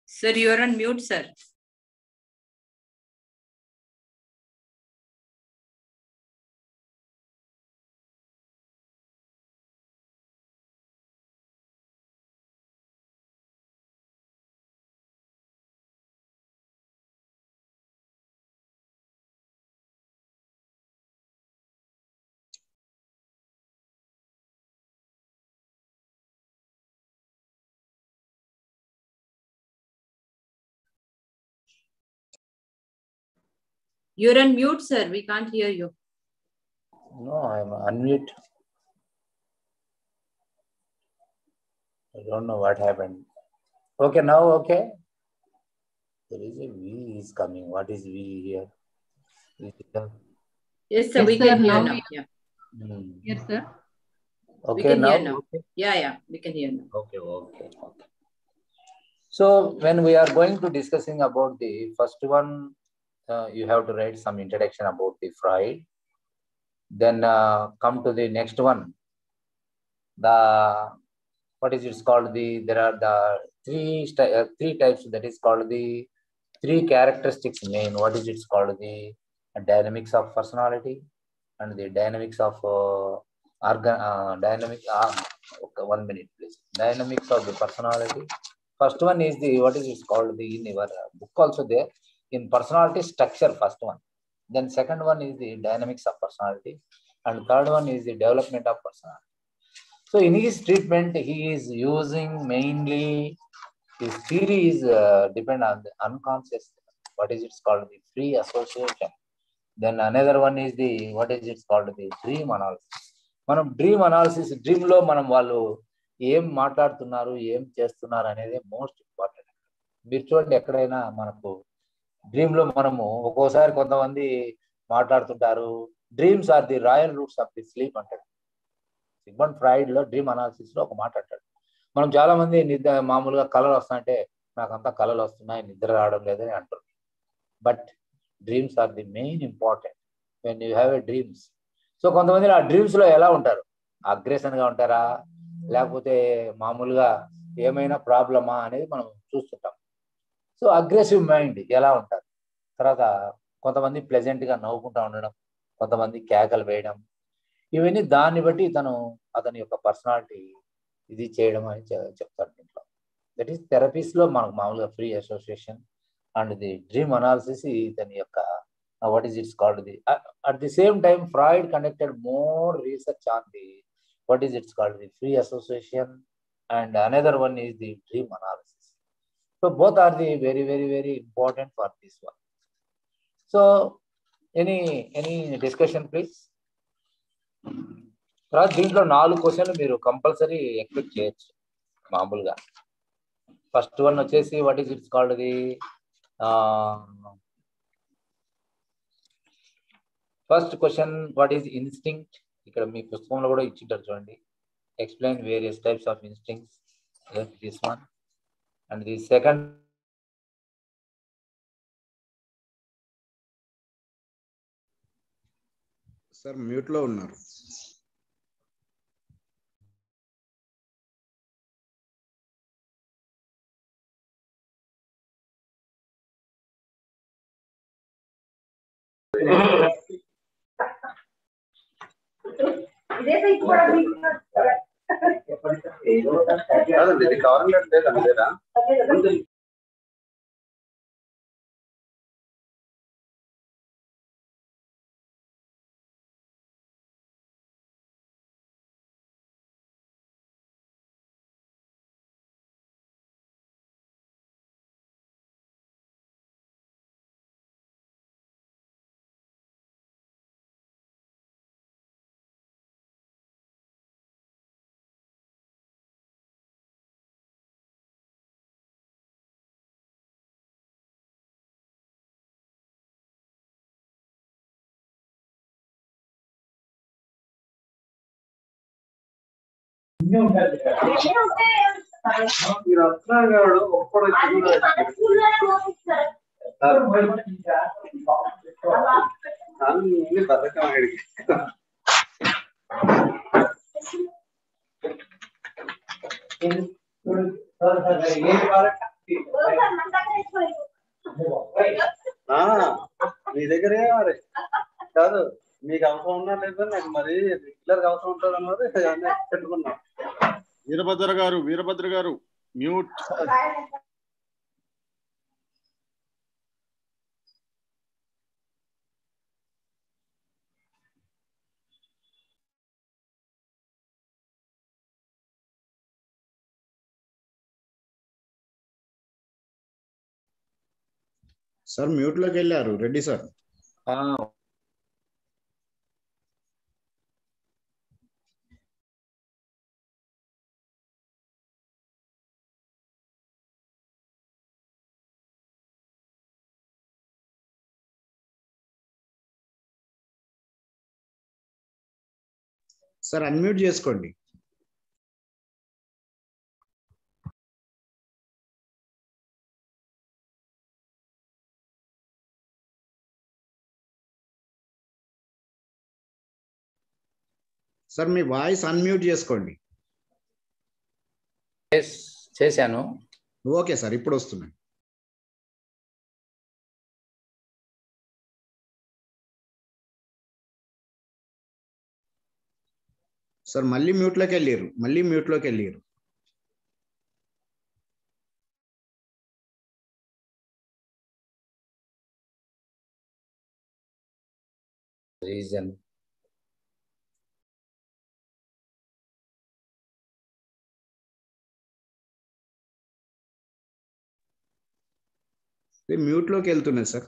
Sir, you are on mute, sir. You're on mute, sir. We can't hear you.
No, I'm unmute. I don't know what happened. Okay, now okay. There is a V is coming. What is V here?
Yes, sir.
Yes,
We
sir,
can hear
now
now.
we-
Yeah.
Yes, sir.
Okay,
We can
now.
hear now.
Okay.
Yeah. We can hear now.
Okay. So when we are going to discussing about the first one, you have to write some introduction about the Freud. Then come to the next one. The what is it called? There are the three types. That is called the three characteristics main. What is it called? The dynamics of personality and the dynamics of dynamic. Okay, 1 minute, please. Dynamics of the personality. First one is the what is it called? The in your book also there in personality structure. First one. Then second one is the dynamics of personality, and third one is the development of personality. So in his treatment, he is using mainly his theory is depend on the unconscious. What is it called? The free association. Then another one is the what is it called? The dream analysis. మనం డ్రీమ్ అనాలిసిస్ డ్రీమ్లో మనం వాళ్ళు ఏం మాట్లాడుతున్నారు ఏం చేస్తున్నారు అనేది మోస్ట్ ఇంపార్టెంట్. మీరు చూడండి ఎక్కడైనా మనకు డ్రీమ్లో మనము ఒక్కోసారి కొంతమంది మాట్లాడుతుంటారు dreams are the royal roots of the sleep అంటాడు. సిగ్మండ్ ఫ్రాయిడ్ లో డ్రీమ్ అనాలిసిస్ లో ఒక మాట అంటాడు. మనం చాలా మంది మామూలుగా కళలు వస్తాయంటే నాకంతా కళలు వస్తున్నాయి నిద్ర రావడం లేదని అంటారు. But dreams are the main important when you have a dreams. సో కొంతమంది ఆ డ్రీమ్స్ లో ఎలా ఉంటారు? అగ్రెషన్ గా ఉంటారా లేకపోతే మామూలుగా ఏమైనా ప్రాబ్లమా అనేది మనం చూస్తుంటాం. సో అగ్రెసివ్ మైండ్ ఎలా ఉంటారు? తర్వాత కొంతమంది ప్లెజెంట్ గా నవ్వుకుంటా ఉండడం, కొంతమంది కేకలు వేయడం, ఇవన్నీ దాన్ని బట్టి అతని యొక్క పర్సనాలిటీ ఇది చేయడం అని చెప్తారు దీంట్లో. దట్ ఈస్ థెరపీస్ లో మనకు మామూలుగా free association and the dream analysis ఇతని యొక్క what is it's called the at the same time Freud conducted more research on the what is it's called the free association and another one is the dream analysis. So both are the very very very important for this one. So any discussion please. తర్వాత దీంట్లో 4 క్వశ్చన్లు మీరు కంపల్సరీ ఎక్స్పెక్ట్ చేయొచ్చు మామూలుగా. ఫస్ట్ వన్ వచ్చేసి what is it's called the first question what is instinct. ఇక్కడ మీ పుస్తకంలో కూడా ఇచ్చింటారు చూడండి. Explain various types of instincts. This one and the second
sir mute లో ఉన్నారు. మీ దగ్గరే మరి కాదు, మీకు అవసరం ఉన్నా లేదా నాకు మరి రెగ్యులర్ అవసరం ఉంటుంది అన్నది పెట్టుకున్నాం.
వీరభద్ర గారు మ్యూట్.
సార్ మ్యూట్ లోకి వెళ్ళారు రెడ్డి సార్. సార్ అన్మ్యూట్ చేసుకోండి.
సార్ మీ వాయిస్ అన్మ్యూట్ చేసుకోండి.
చేశాను.
ఓకే సార్, ఇప్పుడు వస్తున్నాయి. సార్ మళ్ళీ మ్యూట్లోకి వెళ్ళారు.
రీజన్
మ్యూట్లోకి వెళ్తున్నది sir.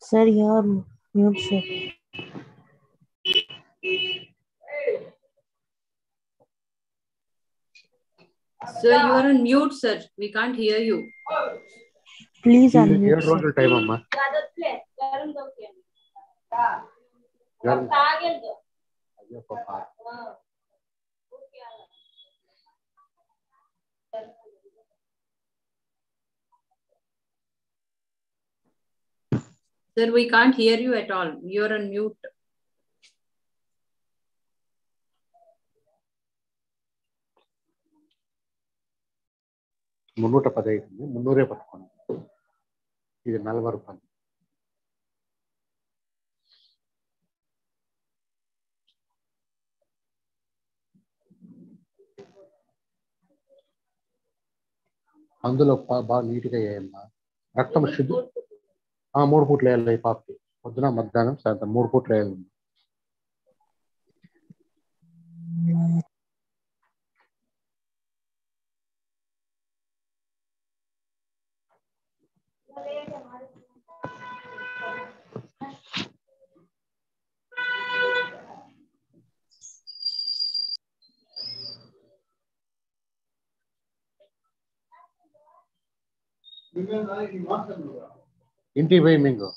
Sir, you are mute, sir.
Sir, you are on mute, sir. We can't hear you.
Please unmute, sir.
Time, Amma.
Sir, we can't hear you at all. You are on mute.
మున్నూట 15 300 పట్టుకోండి. ఇది 40 రూపాయలు. అందులో బాగా నీట్గా వేయాలమ్మా. రక్తం శుద్ధి 3 పూట్లు వేయాలి. పాపకి పొద్దున మధ్యాహ్నం సాయంత్రం 3 పూట్లు వేయాలి. ఇంటికి పోయి మింగు.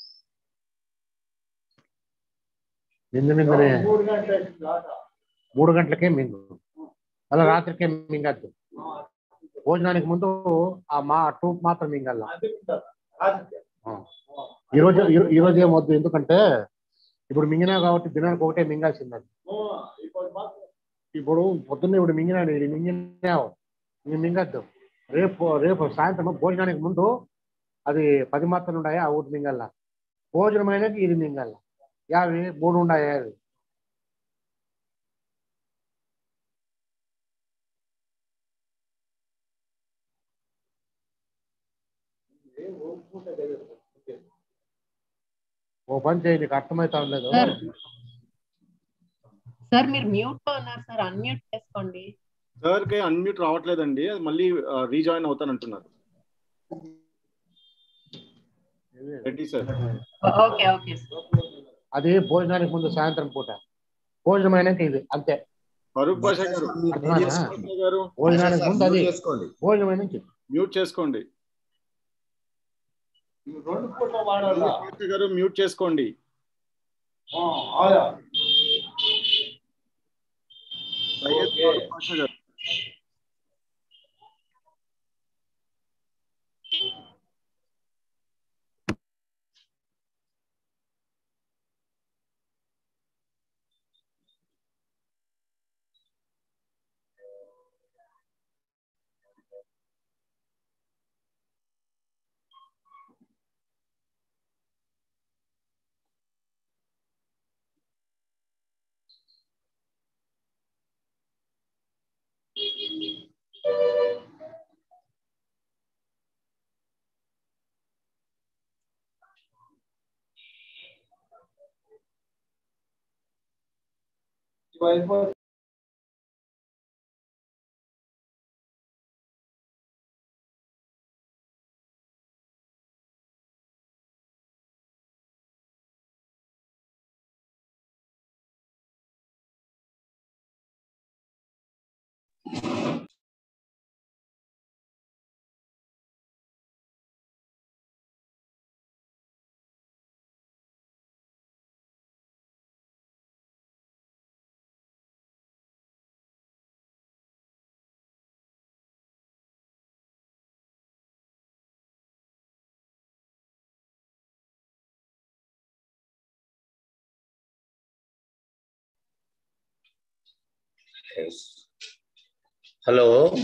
మిందనే 3 గంటలకే మింగు. అలా రాత్రికే మింగద్దు. భోజనానికి ముందు ఆ టూప్ మాత్రం మింగల్ల. ఈరోజు ఏమొద్దు, ఎందుకంటే ఇప్పుడు మింగినా కాబట్టి దినానికి ఒకటే మింగాల్సింది. ఇప్పుడు పొద్దున్న ఇప్పుడు మింగినాడు, ఇది మింగినావు, ఇది మింగద్దు. రేపు సాయంత్రం భోజనానికి ముందు అది 10 మాత్రలు ఉన్నాయా, ఆ ఒకటి మింగల్ల. భోజనం అయినాక ఇది మింగల్ల. యావి 3 ఉన్నాయా. అది ఓ పని చేయి, నీకు అర్థమవుతా ఉండదు.
సార్ మీరు మ్యూట్ లో ఉన్నారు సార్, అన్మ్యూట్ చేసుకోండి.
సార్ కి అన్మ్యూట్ రావట్లేదండి, అది మళ్ళీ రీజాయిన్ అవుతానంటున్నారు. Reddy sir.
Okay okay sir.
అది భోజనానికి ముందు సాయంత్రం పూట, భోజనం అయినాక ఇది అంతే.
ఫరూక్ బాషా గారు
భోజనానికి ముందు అది, భోజనం అయినాక
మ్యూట్ చేసుకోండి. గారు మ్యూట్ చేసుకోండి.
Yes. Hello.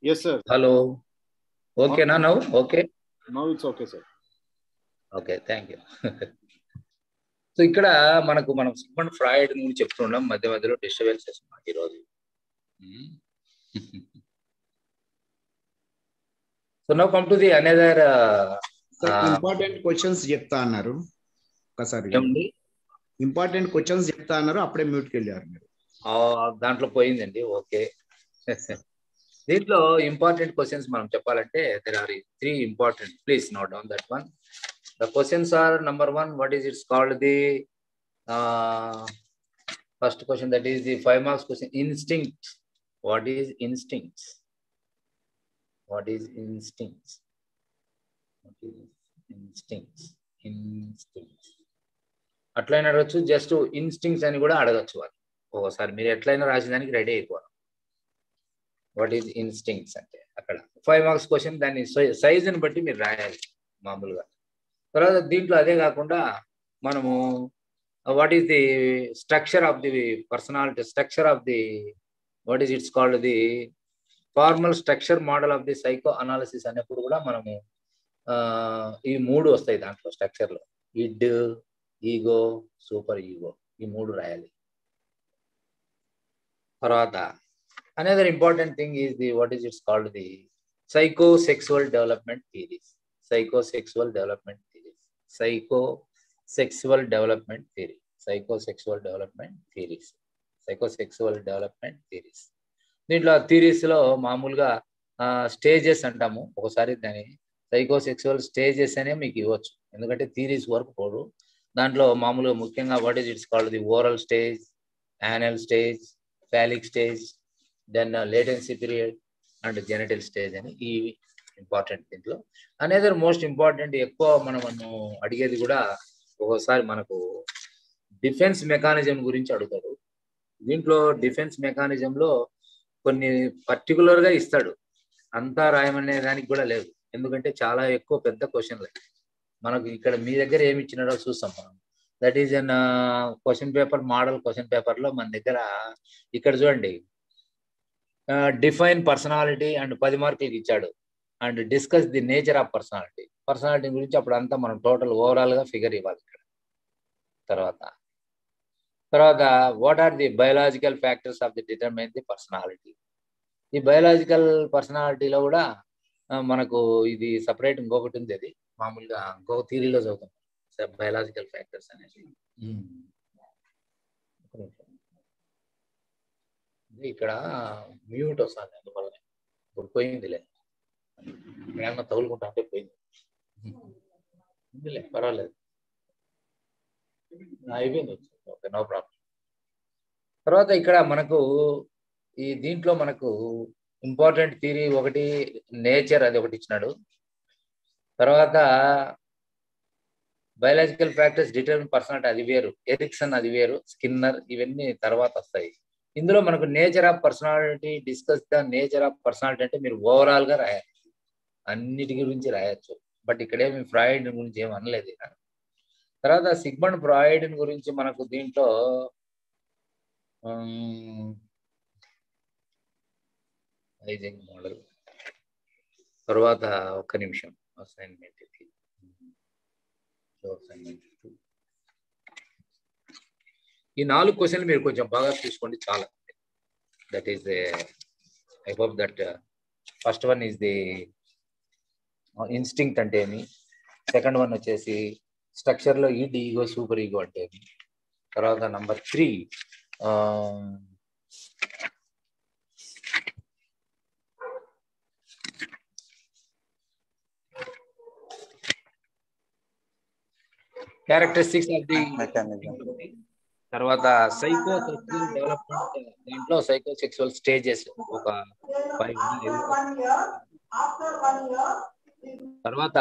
Yes, sir.
Hello. Okay, now? Okay.
Now it's okay, sir.
Okay, thank you. So ఇక్కడ మనం సిగ్మండ్ ఫ్రాయిడ్ గురించి చెప్తున్నాం, మధ్యలో డిస్టర్బెన్సెస్ ఈరోజు. So now come to the another
important questions చెప్తా అన్నారు ఒకసారి. ఇంపార్టెంట్ క్వశ్చన్స్ చెప్తా అన్నారు, అప్పుడే మ్యూట్కి వెళ్ళారు మీరు.
దాంట్లో పోయిందండి. ఓకే. దీంట్లో ఇంపార్టెంట్ క్వశ్చన్స్ మనం చెప్పాలంటే there are 3 important. Please note down that one. The questions are: number 1, what is it's called the first question, that is the 5 marks question, instinct. What is instincts? What is instincts? What is instincts? Instincts. అట్లయినా అడగచ్చు, జస్ట్ ఇన్స్టింక్ట్స్ అని కూడా అడగచ్చు వాళ్ళు. ఒకసారి మీరు ఎట్లయినా రాసేదానికి రెడీ అయిపోవాలి. వాట్ ఈజ్ ఇన్స్టింక్ట్స్ అంటే అక్కడ 5 మార్క్స్ క్వశ్చన్, దాన్ని సైజుని బట్టి మీరు రాయాలి మామూలుగా. తర్వాత దీంట్లో అదే కాకుండా మనము what is the structure of the personality, structure of the what is it's called the formal structure model of the psycho analysis అనేప్పుడు కూడా మనము ఈ 3 వస్తాయి దాంట్లో స్ట్రక్చర్లో. ఇడ్, ఈగో, సూపర్ ఈగో, ఈ 3 రాయాలి. తర్వాత another important thing is the what is it's called the psychosexual development theories. Psychosexual development theories. Psychosexual development theory. Psychosexual development theories. Psychosexual development theories. దీంట్లో థియరీస్లో మామూలుగా స్టేజెస్ అంటాము. ఒకసారి దాని సైకోసెక్సువల్ స్టేజెస్ అనే మీకు ఇవ్వచ్చు, ఎందుకంటే థియరీస్ వరకు పోడు. దాంట్లో మామూలుగా ముఖ్యంగా what is it's called the oral stage, anal stage, phallic stage, then latency period and genital stage అని ఈ ఇంపార్టెంట్. దీంట్లో అనేదర్ మోస్ట్ ఇంపార్టెంట్ ఎక్కువ మనం అడిగేది కూడా ఒక్కోసారి మనకు డిఫెన్స్ మెకానిజం గురించి అడుగుతాడు. దీంట్లో డిఫెన్స్ మెకానిజంలో కొన్ని పర్టికులర్గా ఇస్తాడు, అంతా రాయమనే దానికి కూడా లేదు, ఎందుకంటే చాలా ఎక్కువ పెద్ద క్వశ్చన్లు. మనకు ఇక్కడ మీ దగ్గర ఏమి ఇచ్చినాడో చూస్తాం మనం. That is an question paper, model question పేపర్లో మన దగ్గర ఇక్కడ చూడండి, డిఫైన్ పర్సనాలిటీ అండ్ 10 మార్కులకి ఇచ్చాడు. And discuss the nature of personality. Personality గురించి అప్పుడు అంతా మనం టోటల్ ఓవరాల్గా ఫిగర్ ఇవ్వాలి ఇక్కడ. తర్వాత what are the biological factors of the determine the personality. ఈ బయోలాజికల్ పర్సనాలిటీలో కూడా మనకు ఇది సపరేట్ ఇంకొకటి ఉంది, అది మామూలుగా ఇంకొక థియరీలో చదువుతాం బయోలాజికల్ ఫ్యాక్టర్స్ అనేది. ఇక్కడ మ్యూట్ వస్తుంది, అందువల్ల ఇప్పుడు పోయిందిలే, ఏమన్నా తగులుకుంటా అంటే పోయింది, పర్వాలేదు, అయిపోయింది, ఓకే, నో ప్రాబ్లం. తర్వాత ఇక్కడ మనకు ఈ దీంట్లో మనకు ఇంపార్టెంట్ థియరీ ఒకటి నేచర్, అది ఒకటి ఇచ్చినాడు. తర్వాత బయోలాజికల్ ఫ్యాక్టర్స్ డిటర్మిన్ పర్సనాలిటీ అది వేరు, ఎరిక్సన్ అది వేరు, స్కిన్నర్, ఇవన్నీ తర్వాత వస్తాయి. ఇందులో మనకు nature of personality, discuss the nature of personality అంటే మీరు ఓవరాల్ గా రాయాలి, అన్నిటి గురించి రాయొచ్చు. బట్ ఇక్కడేమి ఫ్రాయిడ్ గురించి ఏమి అనలేదు. తర్వాత సిగ్మండ్ ఫ్రాయిడ్ గురించి మనకు దీంట్లో ఐజింగ్ మోడల్. తర్వాత ఒక్క నిమిషం, అసైన్మెంట్ ఈ 4 క్వశ్చన్లు మీరు కొంచెం బాగా చూసుకోండి, చాలా. That is I hope that first one is the instinct అంటే ఏమి, సెకండ్ వన్ వచ్చేసి స్ట్రక్చర్లో ఈడ్, ఈగో, సూపర్ ఈగో అంటే ఏమి. తర్వాత number 3 characteristics of the mechanism. తర్వాత సైకోసెక్సువల్ డెవలప్మెంట్, దీంట్లో సైకోసెక్సువల్ స్టేజెస్ ఒక 5. తర్వాత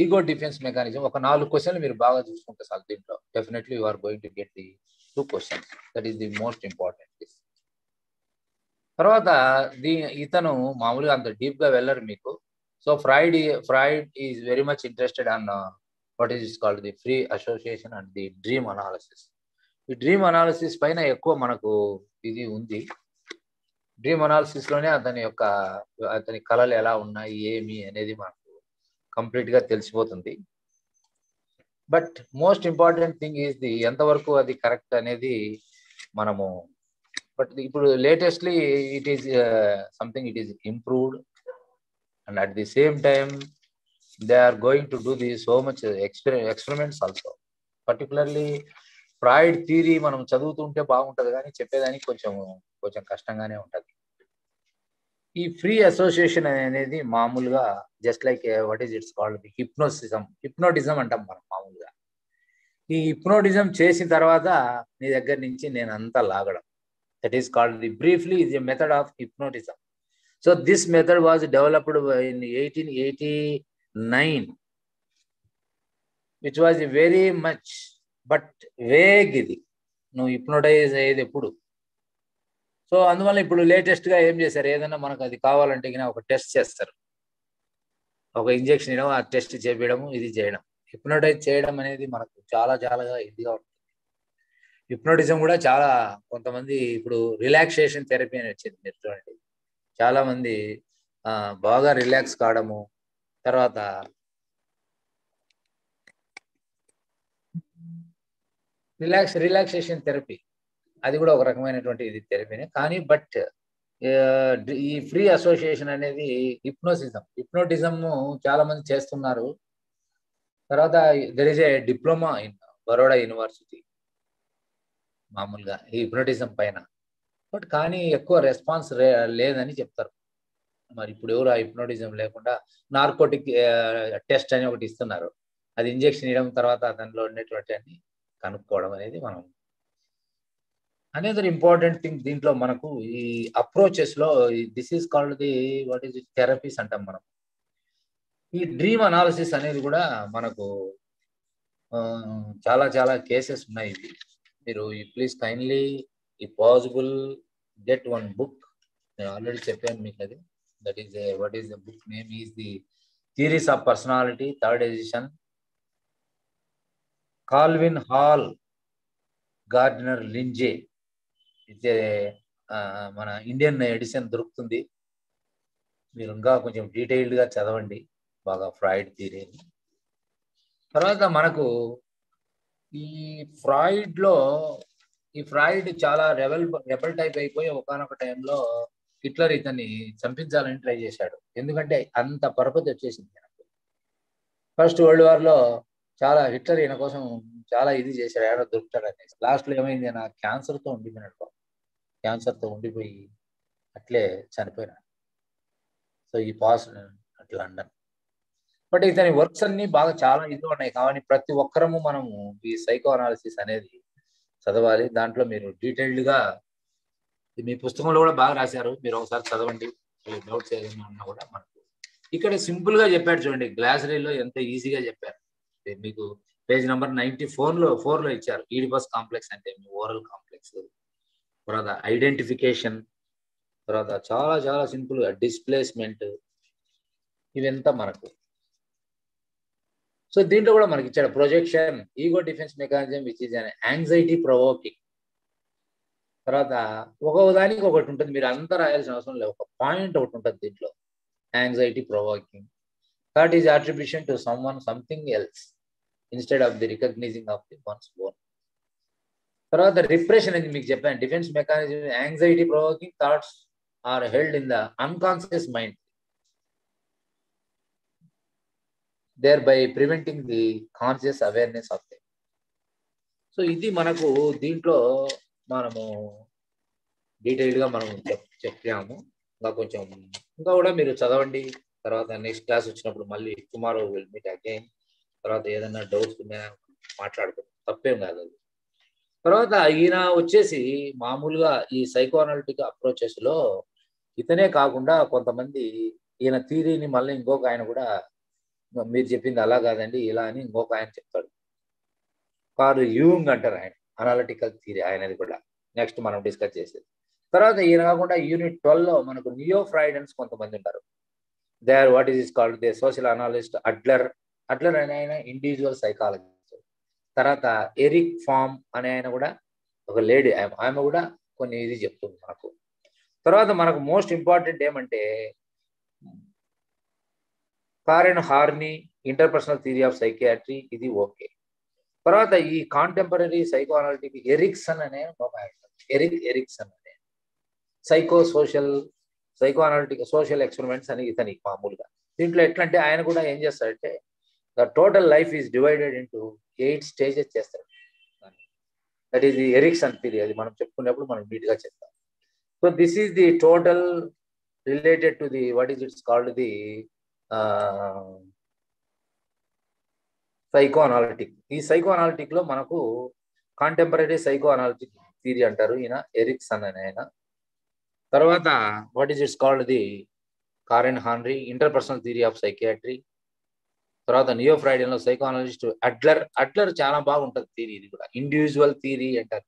ఈగో డిఫెన్స్ మెకానిజం ఒక 4 క్వశ్చన్లు మీరు బాగా చూసుకుంటే సార్, దీంట్లో definitely you are going to get the 2 questions. That is the most important. తర్వాత ఇతను మామూలుగా అంత డీప్ గా వెళ్ళరు మీకు. So Freud is very much interested on what is called the free association and the dream analysis. ఈ డ్రీమ్ అనాలిసిస్ పైన ఎక్కువ మనకు ఇది ఉంది. డ్రీమ్ అనాలిసిస్ లోనే అతని కళలు ఎలా ఉన్నాయి ఏమి అనేది మనకు కంప్లీట్ గా తెలిసిపోతుంది. But most important thing is ఎంతవరకు అది కరెక్ట్ అనేది మనము. బట్ ఇప్పుడు latestly it is something it is improved and at the same time they are going to do so much experiments also. Particularly Freud theory మనం చదువుతుంటే బాగుంటది కానీ చెప్పేదానికి కొంచెం కష్టంగానే ఉంటది. ఈ ఫ్రీ అసోసియేషన్ అనేది మామూలుగా just like what is it's called hypnotism అంటాం మనం మామూలుగా. ఈ హిప్నోటిజం చేసిన తర్వాత నీ దగ్గర నుంచి నేను అంతా లాగడం, that is called briefly is a method of hypnotism. So this method was developed in 1889, which was very much but vague. ఇది నువ్వు హిప్నోటైజ్ అయ్యేది ఎప్పుడు. సో అందువల్ల ఇప్పుడు లేటెస్ట్ గా ఏం చేశారు, ఏదైనా మనకు అది కావాలంటే ఒక టెస్ట్ చేస్తారు, ఒక ఇంజెక్షన్ ఇవ్వడం, ఆ టెస్ట్ చేపించడం, ఇది చేయడం. హిప్నోటైజ్ చేయడం అనేది మనకు చాలా చాలా ఇదిగా ఉంటుంది. హిప్నోటిజం కూడా చాలా కొంతమంది ఇప్పుడు రిలాక్సేషన్ థెరపీ అని వచ్చింది. మీరు చూడండి, చాలా మంది బాగా రిలాక్స్ కావడము, తర్వాత రిలాక్సేషన్ థెరపీ అది కూడా ఒక రకమైనటువంటి ఇది థెరపీనే. కానీ బట్ ఈ ఫ్రీ అసోసియేషన్ అనేది హిప్నోటిజం చాలా మంది చేస్తున్నారు. తర్వాత there is a diploma in Baroda university మామూలుగా ఈ హిప్నోటిజం పైన. బట్ కానీ ఎక్కువ రెస్పాన్స్ లేదని చెప్తారు. మరి ఇప్పుడు ఎవరు ఆ హిప్నోటిజం లేకుండా నార్కోటిక్ టెస్ట్ అని ఒకటి ఇస్తున్నారు, అది ఇంజెక్షన్ ఇవ్వడం తర్వాత దానిలో ఉండేటువంటి అన్ని కనుక్కోవడం అనేది మనం. అనేది ఇంపార్టెంట్ థింగ్ దీంట్లో మనకు ఈ అప్రోచెస్ లో this is called what is therapies అంటాం మనం. ఈ డ్రీమ్ అనాలిసిస్ అనేది కూడా మనకు చాలా చాలా కేసెస్ ఉన్నాయి. మీరు ప్లీజ్ కైండ్లీ ఈ పాసిబుల్ గెట్ వన్ బుక్, నేను ఆల్రెడీ చెప్పాను మీకు అది. That is what is the book name is the theories of personality, third edition, Calvin Hall, Gardner, Lindzey. ఇదే మన ఇండియన్ ఎడిషన్ దొరుకుతుంది. మీరు ఇంకా కొంచెం డీటెయిల్డ్ గా చదవండి బాగా ఫ్రాయిడ్ థియరీ. తర్వాత మనకు ఈ ఫ్రాయిడ్ చాలా రెబల్ టైప్ అయిపోయి ఒకానొక టైంలో హిట్లర్ ఇతన్ని చంపించాలని ట్రై చేశాడు. ఎందుకంటే అంత పరపతి వచ్చేసింది. ఫస్ట్ వరల్డ్ వార్ లో చాలా హిట్లర్ ఈయన కోసం చాలా ఇది చేశాడు, ఏడో దొరుకుతాడు అనేసి. లాస్ట్ లో ఏమైంది, నా క్యాన్సర్తో ఉండిపోయినాడు. క్యాన్సర్తో ఉండిపోయి అట్లే చనిపోయినాడు. సో ఈ పాస్ అట్ లండన్. బట్ ఇతని వర్క్స్ అన్ని బాగా చాలా ఇది ఉన్నాయి. కానీ ప్రతి ఒక్కరము మనము ఈ సైకో అనాలిసిస్ అనేది చదవాలి. దాంట్లో మీరు డీటెయిల్డ్ గా మీ పుస్తకంలో కూడా బాగా రాశారు, మీరు ఒకసారి చదవండి. డౌట్స్ ఏదైనా ఉన్నా కూడా మనకు ఇక్కడ సింపుల్ గా చెప్పాడు చూడండి, గ్లాసరీలో ఎంత ఈజీగా చెప్పారు. మీకు పేజ్ నెంబర్ 94లో ఇచ్చారు. ఈడిపస్ కాంప్లెక్స్ అంటే మీ ఓరల్ కాంప్లెక్స్, తర్వాత ఐడెంటిఫికేషన్, తర్వాత చాలా చాలా సింపుల్ గా డిస్ప్లేస్మెంట్, ఇవంతా మనకు. సో దీంట్లో కూడా మనకి ఇచ్చాడు projection, ego defence mechanism which is anxiety provoking. తర్వాత ఒక్కొక్క దానికి ఒకటి ఉంటుంది, మీరు అంతా రాయాల్సిన అవసరం లేదు, ఒక పాయింట్ ఒకటి ఉంటుంది దీంట్లో. Anxiety provoking, third is attribution to someone something else instead of the recognising of the one's own. తర్వాత రిప్రెషన్ అని మీకు చెప్పాను, defence mechanism. Anxiety provoking thoughts are held in the unconscious mind, thereby preventing the conscious awareness of them. సో ఇది మనకు దీంట్లో మనము డీటెయిల్డ్ గా మనం చెప్పాము. ఇంకా కూడా మీరు చదవండి. తర్వాత నెక్స్ట్ క్లాస్ వచ్చినప్పుడు మళ్ళీ టుమారో విల్ మీట్ అగైన్. తర్వాత ఏదైనా డౌట్స్ ఉన్నాయా మాట్లాడుకుంటాం, తప్పేం కాదు. తర్వాత ఈయన వచ్చేసి మామూలుగా ఈ సైకోఅనాలిటిక్ అప్రోచెస్ లో ఇతనే కాకుండా కొంతమంది ఈయన థియరీని మళ్ళీ ఇంకొక ఆయన కూడా, మీరు చెప్పింది అలా కాదండి ఇలా అని ఇంకొక ఆయన చెప్తాడు. కార్ల్ యూంగ్ అంటారు ఆయన, అనాలిటికల్ థియరీ ఆయనది కూడా నెక్స్ట్ మనం డిస్కస్ చేసేది. తర్వాత ఈయన కాకుండా యూనిట్ 12లో మనకు నియో ఫ్రాయిడన్స్ కొంతమంది ఉంటారు. They are what is called the social analyst. Adler అనే ఆయన ఇండివిజువల్ సైకాలజిస్ట్. తర్వాత ఎరిక్ ఫామ్ అనే ఆయన కూడా ఒక లేడీ, ఆమె కూడా కొన్ని ఇది చెప్తుంది మనకు. తర్వాత మనకు మోస్ట్ ఇంపార్టెంట్ ఏమంటే కారెన్ horny interpersonal theory of psychiatry, ఇది ఓకే. తర్వాత ఈ కాంటెంపరీ సైకో అనాలిటిక్ ఎరిక్సన్ అనే ఎరిక్సన్ అనే సైకో అనాలిటిక్ సోషల్ ఎక్స్పెరిమెంట్స్ అని ఇతనికి మామూలుగా. దీంట్లో ఎట్లా అంటే ఆయన కూడా ఏం చేస్తాడంటే the total life is divided into 8 stages చేస్తాడు. That is the Erikson theory. అది మనం చెప్పుకునేప్పుడు మనం నీట్గా చెప్తాం. So this is the total related to the what is it's called the psycho analytic. ఈ సైకో అనాలిటిక్ లో మనకు కాంటెంపరీ సైకో అనాలిటిక్ థియరీ అంటారు ఈయన ఎరిక్సన్ అనే ఆయన. తర్వాత what is it's called the కారెన్ horny interpersonal theory of psychiatry. తర్వాత నియో ఫ్రైడియన్ లో సైకో అనాలిస్ట్ అడ్లర్ చాలా బాగుంటుంది థియరీ. ఇది కూడా ఇండివిజువల్ థియరీ అంటారు.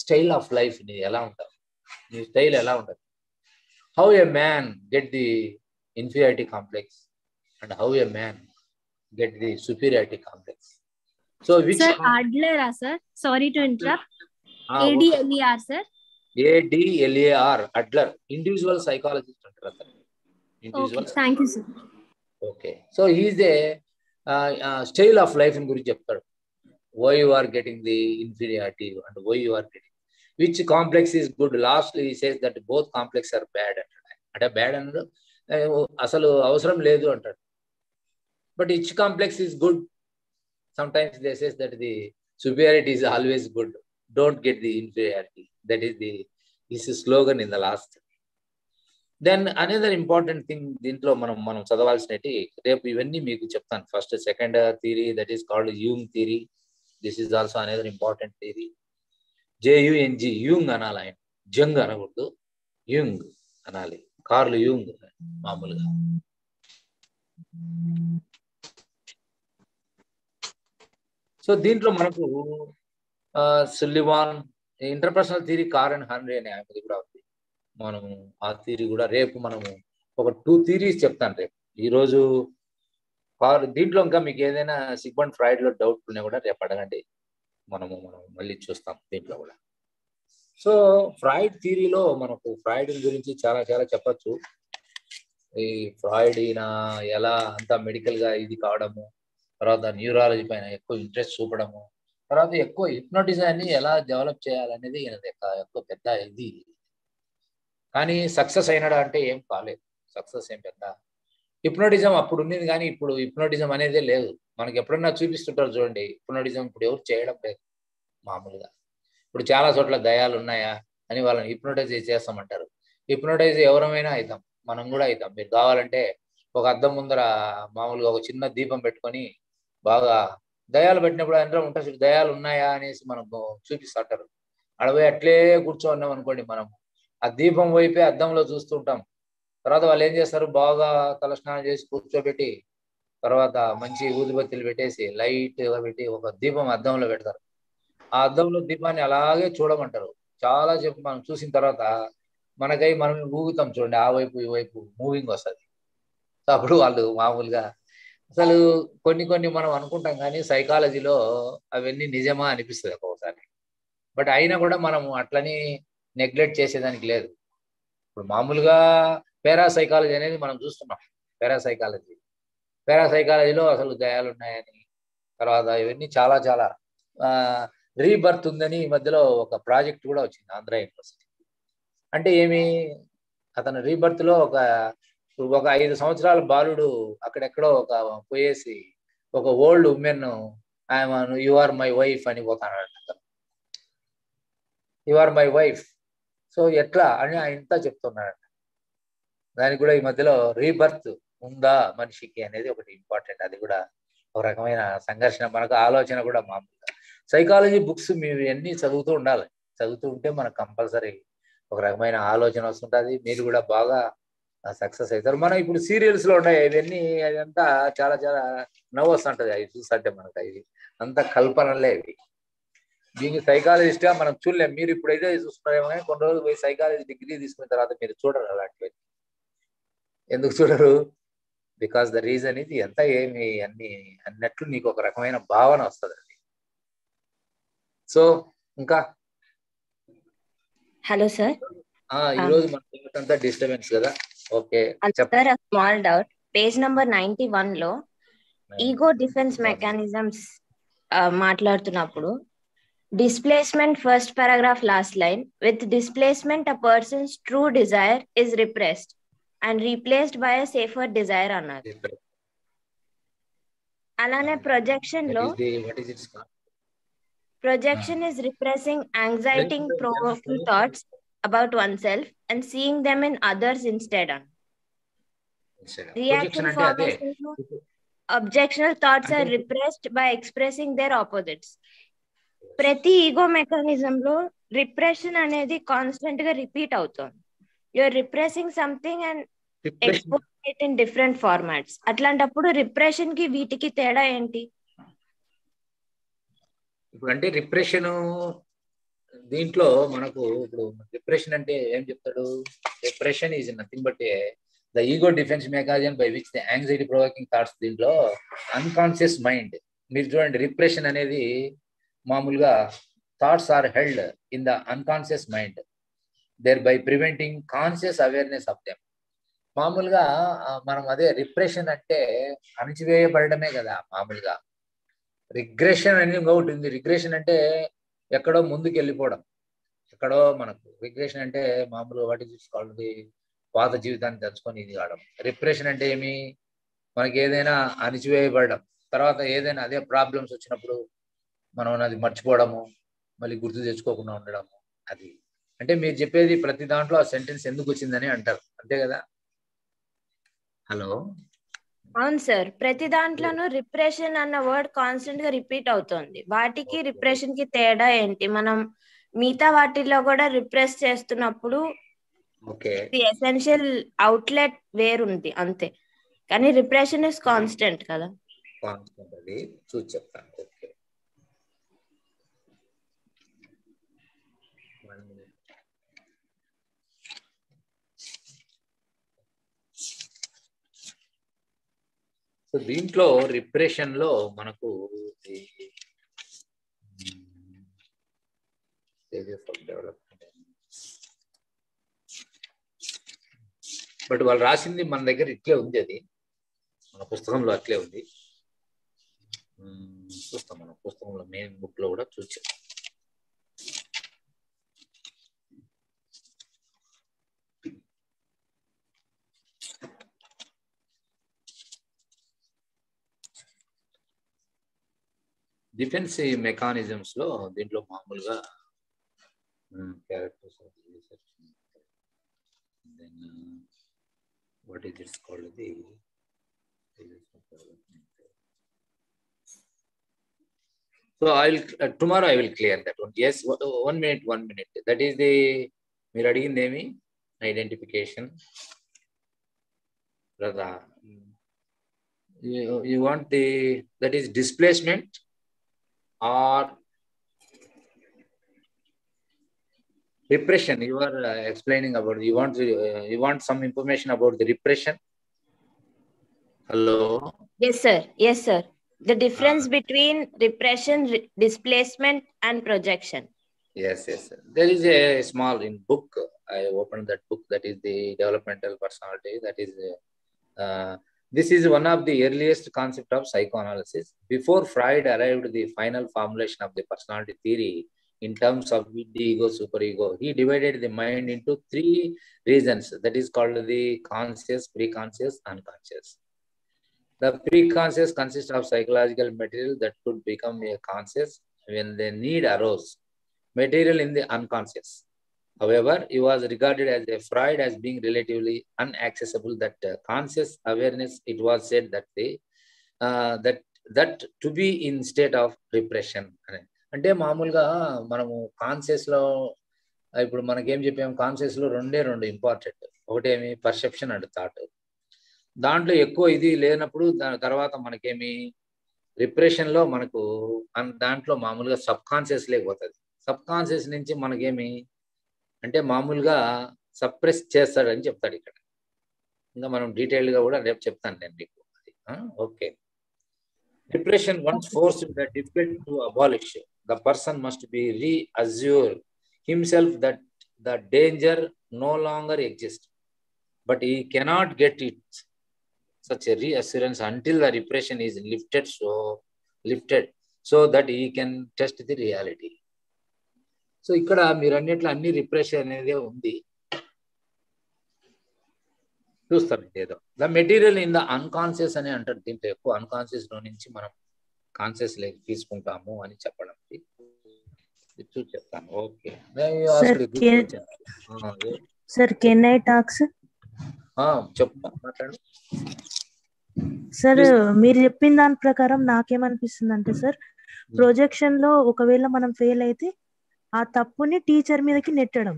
స్టైల్ ఆఫ్ లైఫ్ నీ ఎలా ఉంటుంది, నీ స్టైల్ ఎలా ఉంటుంది, how a man get the inferiority complex and how a man get the superiority complex. So which
sir Adler sir, sorry to interrupt. ADLER sir,
ADLER Adler individual psychologist antaru sir.
Individual. Okay, thank you sir.
Okay, so he is the style of life in guరించి చెప్తాడు. Why you are getting the inferiority and why you are getting which complex is good. Lastly he says that both complex are bad అంటాడు. అంటే బ్యాడ్ అన్నాడు అసలు అవసరం లేదు అంటాడు. But each complex is good. Sometimes they say that the superiority is always good. Don't get the inferiority. That is this slogan in the last. Then another important thing దీంట్లో మనం చదవాల్సినటి రేపు ఇవన్నీ మీకు చెప్తాను. First second theory that is called Jung theory. This is also another important theory. JUNG Jung అనాలి, ఆయన జంగ్ అనకూడదు, యూంగ్ అనాలి. కార్ల్ యూంగ్ మామూలుగా. సో దీంట్లో మనకు సుల్లివాన్ ఇంటర్పర్సనల్ థియరీ కారెన్ హార్నీ అనే ఆయనది కూడా ఉంది. మనము ఆ థియరీ కూడా రేపు మనము ఒక 2 థియరీస్ చెప్తాను రేపు. ఈరోజు దీంట్లో ఇంకా మీకు ఏదైనా సిగ్మండ్ ఫ్రాయిడ్ లో డౌట్ ఉన్నా కూడా రేపు అడగండి, మనం మళ్ళీ చూస్తాం దీంట్లో కూడా. సో ఫ్రాయిడ్ థియరీలో మనకు ఫ్రాయిడ్ గురించి చాలా చాలా చెప్పచ్చు. ఈ ఫ్రాయిడ్ ఈయన ఎలా అంతా మెడికల్ గా ఇది కావడము, తర్వాత న్యూరాలజీ పైన ఎక్కువ ఇంట్రెస్ట్ చూపడము, తర్వాత ఎక్కువ హిప్నోటిజాన్ని ఎలా డెవలప్ చేయాలనేది ఎక్కువ పెద్ద ఇది. కానీ సక్సెస్ అయినాడా అంటే ఏం కాలేదు. సక్సెస్ ఏం పెద్ద హిప్నోటిజం అప్పుడు ఉండేది కానీ ఇప్పుడు హిప్నోటిజం అనేదే లేదు. మనకి ఎప్పుడన్నా చూపిస్తుంటారు చూడండి, హిప్నోటిజం ఇప్పుడు ఎవరు చేయడం లేదు మామూలుగా. ఇప్పుడు చాలా చోట్ల దయాలు ఉన్నాయా అని వాళ్ళని హిప్నోటైజ్ చేస్తామంటారు. హిప్నోటైజ్ ఎవరమైనా అవుతాం, మనం కూడా అవుతాం. మీరు కావాలంటే ఒక అద్దం ముందర మామూలుగా ఒక చిన్న దీపం పెట్టుకొని బాగా దయాలు పెట్టినప్పుడు అందులో ఉంటుంది, దయాలు ఉన్నాయా అనేసి మనకు చూపిస్తుంటారు. అడపోయి అట్లే కూర్చోన్నాం అనుకోండి, మనం ఆ దీపం వైపే అద్దంలో చూస్తుంటాం. తర్వాత వాళ్ళు ఏం చేస్తారు, బాగా తలస్నానం చేసి కూర్చోబెట్టి తర్వాత మంచి ఊదిబత్తీలు పెట్టేసి లైట్గా పెట్టి ఒక దీపం అద్దంలో పెడతారు. ఆ అద్దంలో దీపాన్ని అలాగే చూడమంటారు. చాలా చెప్పి మనం చూసిన తర్వాత మనకై మనం ఊగుతాం చూడండి, ఆ వైపు ఈ వైపు మూవింగ్ వస్తుంది. అప్పుడు వాళ్ళు మామూలుగా అసలు కొన్ని మనం అనుకుంటాం కానీ సైకాలజీలో అవన్నీ నిజమా అనిపిస్తుంది ఒక్కొక్కసారి. బట్ అయినా కూడా మనము అట్లని నెగ్లెక్ట్ చేసేదానికి లేదు. ఇప్పుడు మామూలుగా పారాసైకాలజీ అనేది మనం చూస్తున్నాం. పారాసైకాలజీలో అసలు దయాలు ఉన్నాయని, తర్వాత ఇవన్నీ చాలా చాలా రీబర్త్ ఉందని ఈ మధ్యలో ఒక ప్రాజెక్ట్ కూడా వచ్చింది ఆంధ్ర యూనివర్సిటీ. అంటే ఏమి, అతను రీబర్త్ లో ఒక 5 సంవత్సరాల బాలుడు అక్కడెక్కడో ఒక పోయేసి ఒక old woman you are my wife అని పోతాడు. యు ఆర్ మై వైఫ్, సో ఎట్లా అని ఆయనంతా చెప్తున్నాడు. దానికి కూడా ఈ మధ్యలో రీబర్త్ ఉందా మనిషికి అనేది ఒకటి ఇంపార్టెంట్. అది కూడా ఒక రకమైన సంఘర్షణ, మనకు ఆలోచన కూడా. మామూలుగా సైకాలజీ బుక్స్ మీరు అన్ని చదువుతూ ఉండాలి. చదువుతూ ఉంటే మనకు కంపల్సరీ ఒక రకమైన ఆలోచన వస్తుంటుంది. మీరు కూడా బాగా సక్సెస్ అవుతారు. మనం ఇప్పుడు సీరియల్స్ లో ఉన్నాయి ఇవన్నీ, అదంతా చాలా చాలా నవ్వు వస్తుంటది అవి చూస్తుంటే. మనకు అవి అంత కల్పనలే ఇవి. దీనికి సైకాలజిస్ట్ గా మనం చూడలేం. మీరు ఇప్పుడైతే చూస్తున్నారేమో కానీ కొన్ని రోజులు పోయి సైకాలజీ డిగ్రీ తీసుకున్న తర్వాత మీరు చూడరు అలాంటివి. ఎందుకు చూడరు? బికాస్ ద రీజన్ ఇది ఎంత ఏమి అన్ని అన్నట్లు నీకు ఒక రకమైన భావన వస్తుంది. సో ఇంకా
Hello, sir.
ఈ రోజు మనకంతా డిస్టర్బెన్స్ కదా. Okay,
Sir, a small doubt. Page number 91 లో ఈగో డిఫెన్స్ మెకానిజమ్స్ మాట్లాడుతున్నప్పుడు displacement first paragraph last line with displacement a person's true desire is repressed and replaced by a safer desire అన్నారు. అలానే ప్రొజెక్షన్ లో projection is repressing anxiety provoking thoughts about oneself and seeing them in others instead. Reaction formation objectional thoughts are repressed by expressing their opposites. ప్రతి ఈగో మెకానిజం లో రిప్రెషన్ అనేది కాన్స్టెంట్ గా రిపీట్ అవుతుంది. You are repressing something and exposing it in different formats. అట్లాంటప్పుడు రిప్రెషన్ కి వీటికి తేడా ఏంటి?
ఇప్పుడు అంటే రిప్రెషన్ దీంట్లో మనకు ఇప్పుడు రిప్రెషన్ అంటే ఏం చెప్తాడు? Repression is nothing but the ego defence mechanism by which the anxiety provoking thoughts. దీంట్లో అన్కాన్షియస్ మైండ్ మీరు చూడండి, రిప్రెషన్ అనేది మామూలుగా thoughts are held in the unconscious mind thereby preventing conscious awareness of them. మామూలుగా మనం అదే రిప్రెషన్ అంటే అణిచివేయబడమే కదా మామూలుగా. రిగ్రెషన్ అనేది ఇంకొకటి ఉంది. రిగ్రెషన్ అంటే ఎక్కడో ముందుకు వెళ్ళిపోవడం, ఎక్కడో మనకు రిగ్రెషన్ అంటే మామూలుగా వాటి చూసుకోవాలి, పాత జీవితాన్ని తెచ్చుకొని ఇది కావడం. రిప్రెషన్ అంటే ఏమి? మనకి ఏదైనా అణిచివేయబడడం, తర్వాత ఏదైనా అదే ప్రాబ్లమ్స్ వచ్చినప్పుడు మనం అది మర్చిపోవడము, మళ్ళీ గుర్తు తెచ్చుకోకుండా ఉండడము. అది అంటే మీరు చెప్పేది ప్రతి దాంట్లో ఆ సెంటెన్స్ ఎందుకు వచ్చిందని అంటారు, అంతే కదా? హలో,
అవును సార్, ప్రతి దాంట్లోనూ రిప్రెషన్ అన్న వర్డ్ కాన్స్టెంట్ గా రిపీట్ అవుతుంది. వాటికి రిప్రెషన్ కి తేడా ఏంటి? మనం మిగతా వాటిల్లో కూడా రిప్రెస్ చేస్తున్నప్పుడు ఎసెన్షియల్ అవుట్లెట్ వేరుంది అంతే, కానీ రిప్రెషన్ ఇస్ కాన్స్టెంట్ కదా.
కాన్స్టెంట్ అది చూసి చెప్తాను. ఓకే, సో దీంట్లో రిప్రెషన్ లో మనకు బట్ వాళ్ళు రాసింది మన దగ్గర ఇట్లే ఉంది, అది మన పుస్తకంలో అట్లే ఉంది. చూస్తాం మనం పుస్తకంలో మెయిన్ బుక్ లో కూడా చూసాం. డిఫెన్సివ్ మెకానిజమ్స్ లో దీంట్లో మామూలుగా characters of research, then what is it's called the so I will tomorrow I will clear that one. Yes, 1 minute that is the మీరు అడిగింది ఏమి? Identification brother, you want the that is displacement or repression? You are explaining about, you want some information about the repression. Hello,
yes sir, the difference between repression, displacement and projection.
yes there is a small in book, I opened that book, that is the developmental personality. That is this is one of the earliest concept of psychoanalysis. Before Freud arrived the final formulation of the personality theory in terms of the ego, superego, he divided the mind into 3 regions, that is called the conscious, preconscious, unconscious. The preconscious consists of psychological material that could become a conscious when the need arose, material in the unconscious. However, he was regarded as a Freud as being relatively unaccessible, that conscious awareness, it was said that the that to be in state of repression. అంటే మామూలుగా మనము కాన్షియస్ లో ఇప్పుడు మనకేం చెప్పాము, కాన్షియస్ లో రెండు ఇంపార్టెంట్. ఒకటేమి పర్సెప్షన్ అండ్ థాట్. దాంట్లో ఎక్కువ ఇది లేనప్పుడు దాని తర్వాత మనకేమి రిప్రెషన్ లో మనకు దాంట్లో మామూలుగా సబ్ కాన్షియస్ లేకపోతుంది. సబ్ కాన్షియస్ నుంచి మనకేమి అంటే మామూలుగా సప్రెస్ చేస్తాడని చెప్తాడు ఇక్కడ. ఇంకా మనం డీటెయిల్డ్ గా కూడా రేపు చెప్తాను నేను మీకు. Okay, repression once forced the defect to abolish, the person must be reassure himself that the danger no longer exists, but he cannot get it such a reassurance until the repression is lifted so that he can test the reality. So ఇక్కడ మీరు అన్నిట్లో అన్ని రిప్రెషన్ అనేది ఉంది, చూస్తారండి. ఏదో the material in the unconscious అని అంటారు. దీంట్లో ఎక్కువ అన్కాన్షియస్ లో నుంచి మనం కాన్షియస్ లైఫ్ తీసుకుంటాము అని చెప్పడం చూసి చెప్తాను. Okay
sir, can I talk sir?
చెప్పు, మాట్లాడు
సార్. మీరు చెప్పిన దాని ప్రకారం నాకేమనిపిస్తుంది అంటే సార్, ప్రొజెక్షన్ లో ఒకవేళ మనం ఫెయిల్ అయితే ఆ తప్పుని టీచర్ మీదకి నెట్టడం,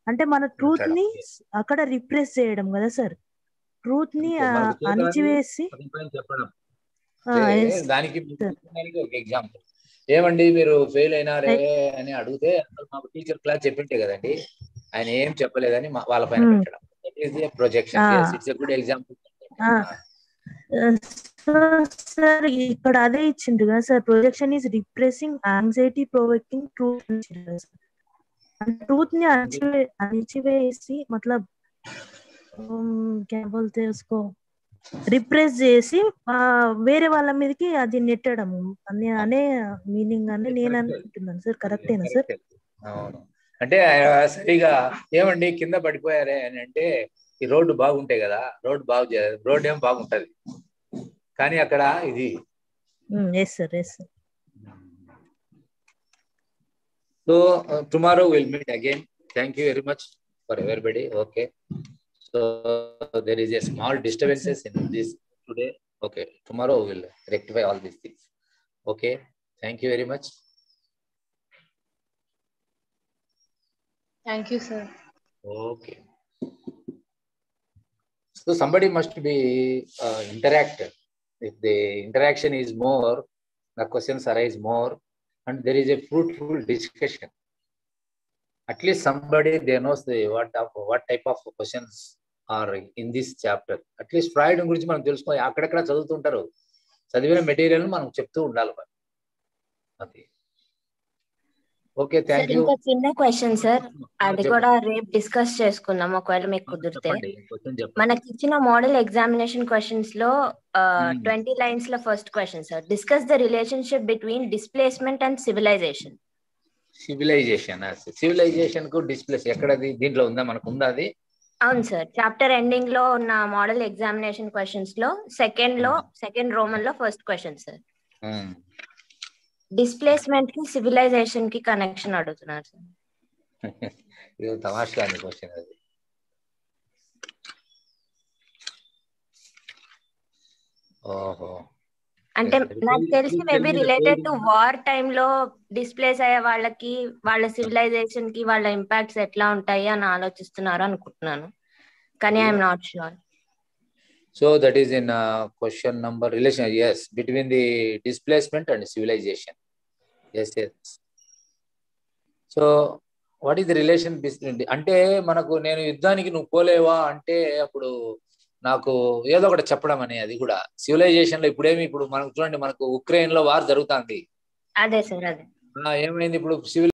అంటే మన ట్రూత్ ని అక్కడ రిప్రెస్ చేయడం కదా సార్. ట్రూత్ ని అణిచివేసి
చెప్పడం. దానికి ఒక ఎగ్జాంపుల్, ఏమండి మీరు ఫెయిల్ అయినారే అని అడిగితే మాకు టీచర్ క్లాస్ చెప్పింటే కదండి, ఆయన ఏం చెప్పలేదని వాళ్ళ పైన పెట్టడం. Projection. It's a good example.
Sir ఇక్కడ అదే ఇచ్చిండ్రు కదా sir, projection is repressing anxiety provoking truth. Truth ని అణిచివేసి మతలబ్ క్యా బోల్తే ఉస్కో, రిప్రెస్ చేసి వేరే వాళ్ళ మీదకి అది నెట్టడం అనే మీనింగ్ అని నేను అనుకుంటున్నాను సార్. కరెక్టేనా సార్?
అవును. అంటే సరిగా ఏమండి కింద పడిపోయారే అని అంటే, ఈ రోడ్డు బాగుంటాయి కదా, రోడ్డు ఏం బాగుంటది, కానీ అక్కడ ఇది. So tomorrow will meet again. Thank you very much for everybody. Okay, so there is a small disturbances in this today. Okay, tomorrow we will rectify all these things. Okay, thank you very much.
Thank you, sir.
Okay, so somebody must be interactive. If the interaction is more, the questions arise more, and there is a fruitful discussion. At least somebody they knows what type of questions are in this chapter. At least Freud గురించి మనం తెలుసుకోవాలి. అక్కడెక్కడ చదువుతుంటారు, చదివిన మెటీరియల్ మనం చెప్తూ ఉండాలి. అది ఓకే, థ్యాంక్ యూ.
చిన్న క్వశ్చన్ సార్, అది కూడా రేపు డిస్కస్ చేసుకుందాం ఒకవేళ మీకు కుదిరితే. మనకి ఇచ్చిన మోడల్ ఎగ్జామినేషన్ క్వశ్చన్స్ లో 20 లైన్స్ లో first question sir, discuss the relationship between displacement and civilisation.
Civilisation కు డిస్ప్లేస్ ఎక్కడది? దీంట్లో ఉందా? మనకు ఉందా అది?
అవును సార్, చాప్టర్ ఎండింగ్ లో ఉన్న మోడల్ ఎగ్జామినేషన్ క్వశ్చన్స్ లో సెకండ్ రోమన్ లో ఫస్ట్ క్వశ్చన్ సార్, డిస్ప్లేస్మెంట్ కి సివిలైజేషన్ కి కనెక్షన్ అడుగుతున్నారు సార్.
ఇది తమాషా క్వశ్చన్ అది. ఓహో,
అంటే నాకు తెలిసి maybe related to war time లో డిస్ప్లేస్ అయ్యే వాళ్ళకి వాళ్ళ సివిలైజేషన్ కి వాళ్ళ ఇంపాక్ట్స్ ఎట్లా ఉంటాయి అని ఆలోచిస్తున్నారు అనుకుంటున్నాను, కానీ I'm not sure.
So that is in question number relation, yes, between the displacement and civilization. Yes. So what is the relation between? అంటే మనకు నేను యుద్ధానికి నువ్వు పోలేవా అంటే అప్పుడు నాకు ఏదో ఒకటి చెప్పడం అని, అది కూడా సివిలైజేషన్ లో. ఇప్పుడు మనకు చూడండి, మనకు ఉక్రెయిన్ లో వార్ జరుగుతుంది.
అదే సార్, అదే
ఏమైంది ఇప్పుడు? సివిల్